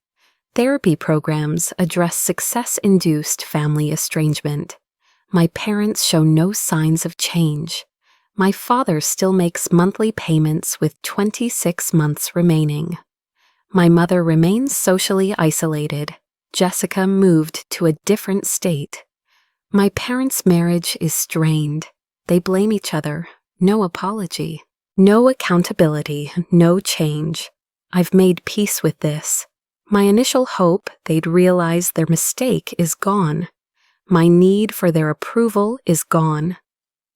A: Therapy programs address success-induced family estrangement. My parents show no signs of change. My father still makes monthly payments with 26 months remaining. My mother remains socially isolated. Jessica moved to a different state. My parents' marriage is strained. They blame each other. No apology. No accountability. No change. I've made peace with this. My initial hope they'd realize their mistake is gone. My need for their approval is gone.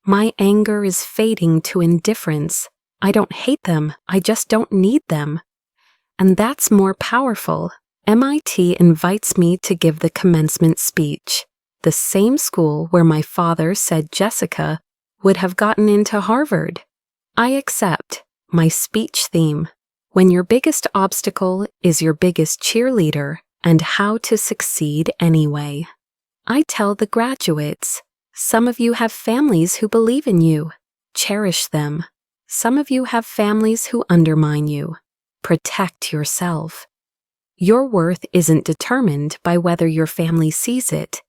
A: My anger is fading to indifference. I don't hate them, I just don't need them. And that's more powerful. MIT invites me to give the commencement speech, the same school where my father said Jessica would have gotten into Harvard. I accept. My speech theme: when your biggest obstacle is your biggest cheerleader, and how to succeed anyway. I tell the graduates, some of you have families who believe in you. Cherish them. Some of you have families who undermine you. Protect yourself. Your worth isn't determined by whether your family sees it.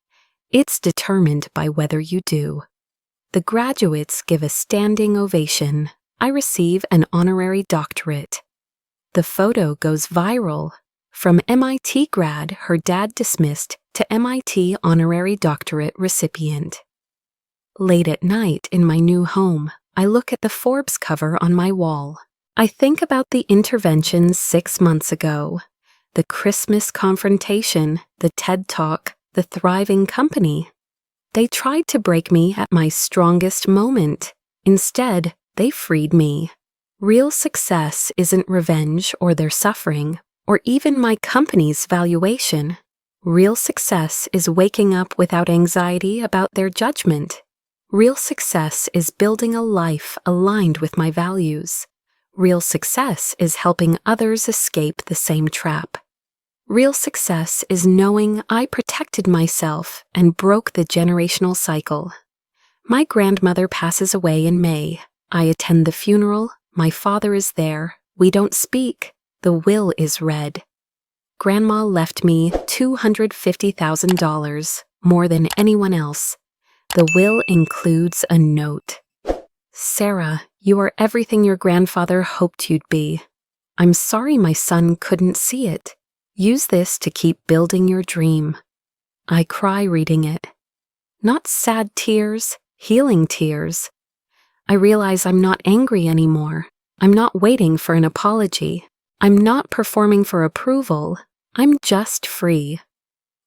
A: It's determined by whether you do. The graduates give a standing ovation. I receive an honorary doctorate. The photo goes viral. From MIT grad her dad dismissed to MIT honorary doctorate recipient. Late at night in my new home, I look at the Forbes cover on my wall. I think about the interventions 6 months ago, the Christmas confrontation, the TED Talk, the thriving company. They tried to break me at my strongest moment. Instead, they freed me. Real success isn't revenge or their suffering, or even my company's valuation. Real success is waking up without anxiety about their judgment. Real success is building a life aligned with my values. Real success is helping others escape the same trap. Real success is knowing I protected myself and broke the generational cycle. My grandmother passes away in May. I attend the funeral. My father is there. We don't speak. The will is read. Grandma left me $250,000, more than anyone else. The will includes a note. Sarah, you are everything your grandfather hoped you'd be. I'm sorry my son couldn't see it. Use this to keep building your dream. I cry reading it. Not sad tears, healing tears. I realize I'm not angry anymore. I'm not waiting for an apology. I'm not performing for approval. I'm just free.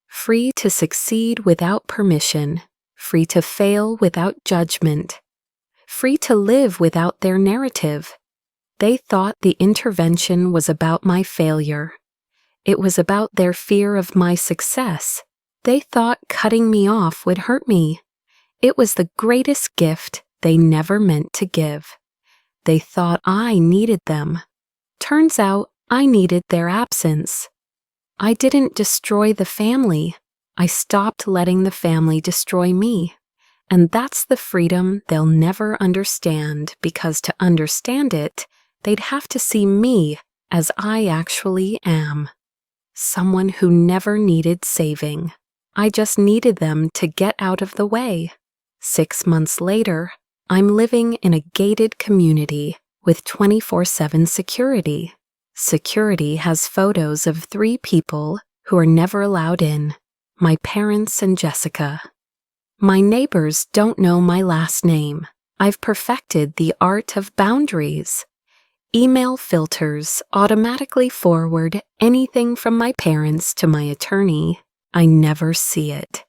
A: Free to succeed without permission. Free to fail without judgment. free to live without their narrative. They thought the intervention was about my failure. It was about their fear of my success. They thought cutting me off would hurt me. It was the greatest gift they never meant to give. They thought I needed them. Turns out I needed their absence. I didn't destroy the family. I stopped letting the family destroy me. And that's the freedom they'll never understand, because to understand it, they'd have to see me as I actually am. Someone who never needed saving. I just needed them to get out of the way. 6 months later, I'm living in a gated community with 24/7 security. Security has photos of 3 people who are never allowed in: my parents and Jessica. My neighbors don't know my last name. I've perfected the art of boundaries. Email filters automatically forward anything from my parents to my attorney. I never see it.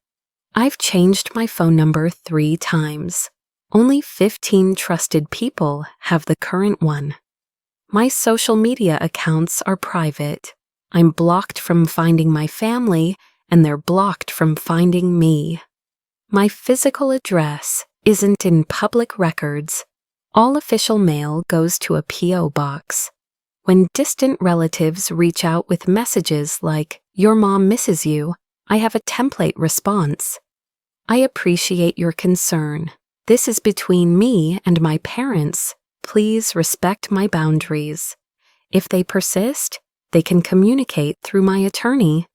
A: I've changed my phone number 3 times. Only 15 trusted people have the current one. My social media accounts are private. I'm blocked from finding my family, and they're blocked from finding me. My physical address isn't in public records. All official mail goes to a P.O. box. When distant relatives reach out with messages like, "Your mom misses you," I have a template response. "I appreciate your concern. This is between me and my parents. Please respect my boundaries." If they persist, they can communicate through my attorney.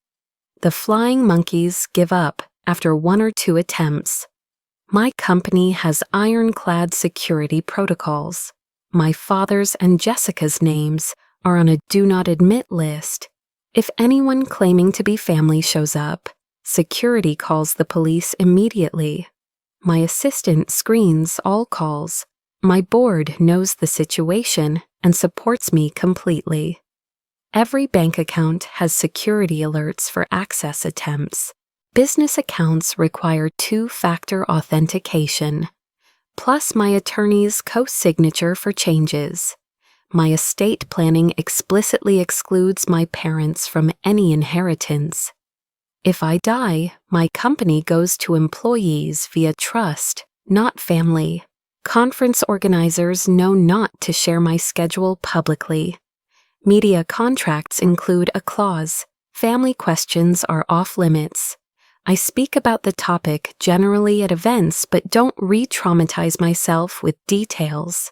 A: The flying monkeys give up after 1 or 2 attempts. My company has ironclad security protocols. My father's and Jessica's names are on a do not admit list. If anyone claiming to be family shows up, security calls the police immediately. My assistant screens all calls. My board knows the situation and supports me completely. Every bank account has security alerts for access attempts. Business accounts require 2-factor authentication, plus my attorney's co-signature for changes. My estate planning explicitly excludes my parents from any inheritance. If I die, my company goes to employees via trust, not family. Conference organizers know not to share my schedule publicly. Media contracts include a clause: family questions are off limits. I speak about the topic generally at events but don't re-traumatize myself with details.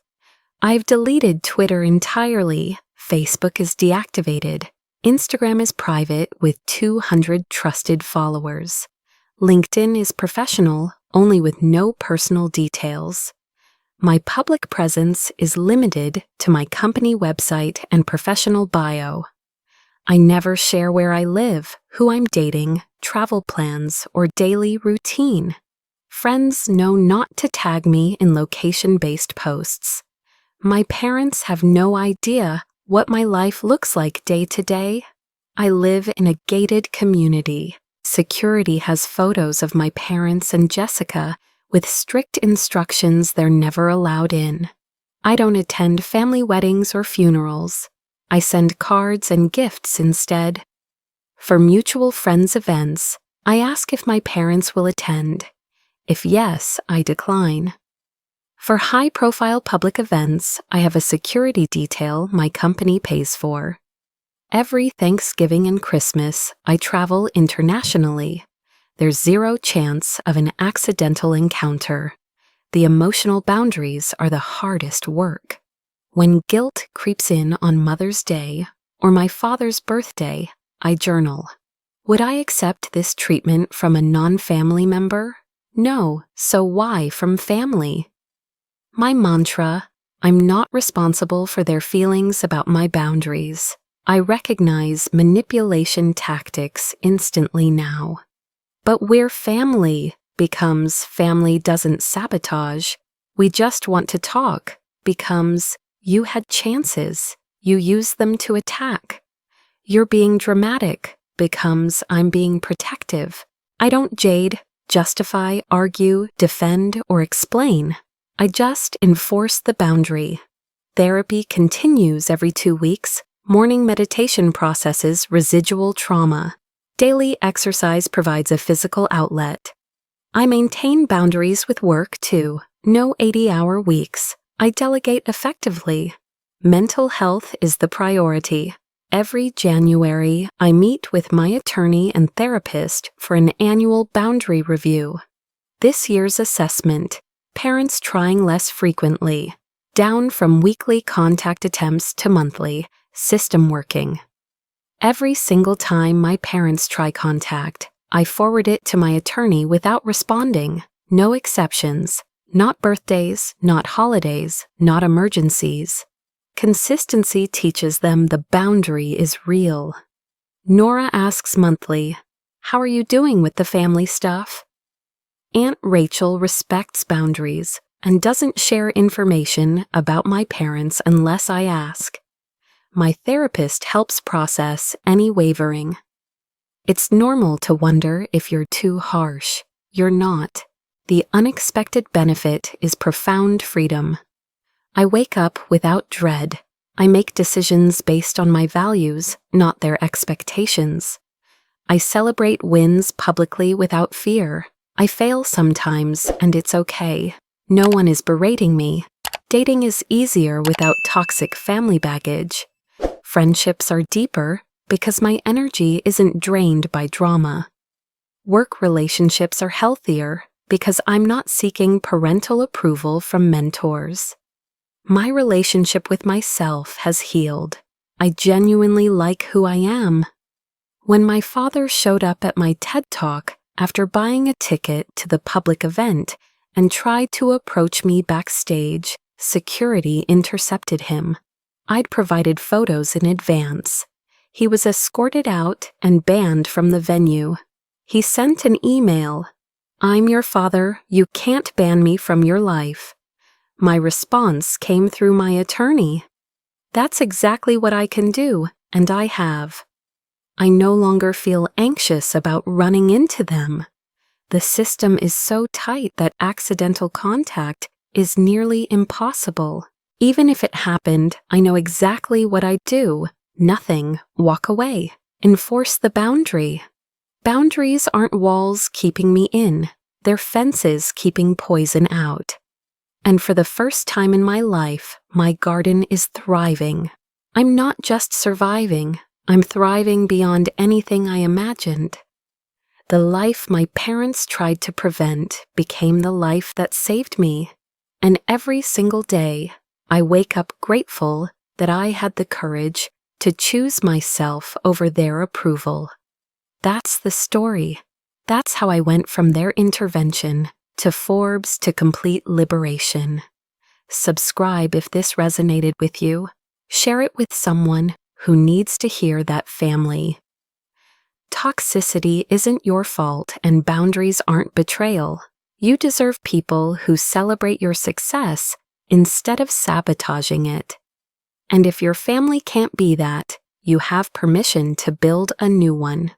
A: I've deleted Twitter entirely. Facebook is deactivated. Instagram is private with 200 trusted followers. LinkedIn is professional, only with no personal details. My public presence is limited to my company website and professional bio. I never share where I live, who I'm dating, travel plans, or daily routine. Friends know not to tag me in location-based posts. My parents have no idea what my life looks like day to day. I live in a gated community. Security has photos of my parents and Jessica with strict instructions they're never allowed in. I don't attend family weddings or funerals. I send cards and gifts instead. For mutual friends' events, I ask if my parents will attend. If yes, I decline. For high-profile public events, I have a security detail my company pays for. Every Thanksgiving and Christmas, I travel internationally. There's 0 chance of an accidental encounter. The emotional boundaries are the hardest work. When guilt creeps in on Mother's Day or my father's birthday, I journal. Would I accept this treatment from a non-family member? No, so why from family? My mantra: I'm not responsible for their feelings about my boundaries. I recognize manipulation tactics instantly now. But we're family becomes family doesn't sabotage. We just want to talk becomes you had chances. You used them to attack. You're being dramatic becomes I'm being protective. I don't jade, justify, argue, defend, or explain. I just enforce the boundary. Therapy continues every 2 weeks. Morning meditation processes residual trauma. Daily exercise provides a physical outlet. I maintain boundaries with work, too. No 80-hour weeks. I delegate effectively. Mental health is the priority. Every January, I meet with my attorney and therapist for an annual boundary review. This year's assessment: parents trying less frequently. Down from weekly contact attempts to monthly. System working. Every single time my parents try contact, I forward it to my attorney without responding. No exceptions. Not birthdays, not holidays, not emergencies. Consistency teaches them the boundary is real. Nora asks monthly, "How are you doing with the family stuff?" Aunt Rachel respects boundaries and doesn't share information about my parents unless I ask. My therapist helps process any wavering. It's normal to wonder if you're too harsh. You're not. The unexpected benefit is profound freedom. I wake up without dread. I make decisions based on my values, not their expectations. I celebrate wins publicly without fear. I fail sometimes, and it's okay. No one is berating me. Dating is easier without toxic family baggage. Friendships are deeper because my energy isn't drained by drama. Work relationships are healthier because I'm not seeking parental approval from mentors. My relationship with myself has healed. I genuinely like who I am. When my father showed up at my TED Talk after buying a ticket to the public event and tried to approach me backstage, security intercepted him. I'd provided photos in advance. He was escorted out and banned from the venue. He sent an email. "I'm your father. You can't ban me from your life." My response came through my attorney. That's exactly what I can do, and I have. I no longer feel anxious about running into them. The system is so tight that accidental contact is nearly impossible. Even if it happened, I know exactly what I'd do. Nothing. Walk away. Enforce the boundary. Boundaries aren't walls keeping me in. They're fences keeping poison out. And for the first time in my life, my garden is thriving. I'm not just surviving. I'm thriving beyond anything I imagined. The life my parents tried to prevent became the life that saved me. And every single day, I wake up grateful that I had the courage to choose myself over their approval. That's the story. That's how I went from their intervention to Forbes to complete liberation. Subscribe if this resonated with you. Share it with someone who needs to hear that family. Toxicity isn't your fault and boundaries aren't betrayal. You deserve people who celebrate your success instead of sabotaging it. And if your family can't be that, you have permission to build a new one.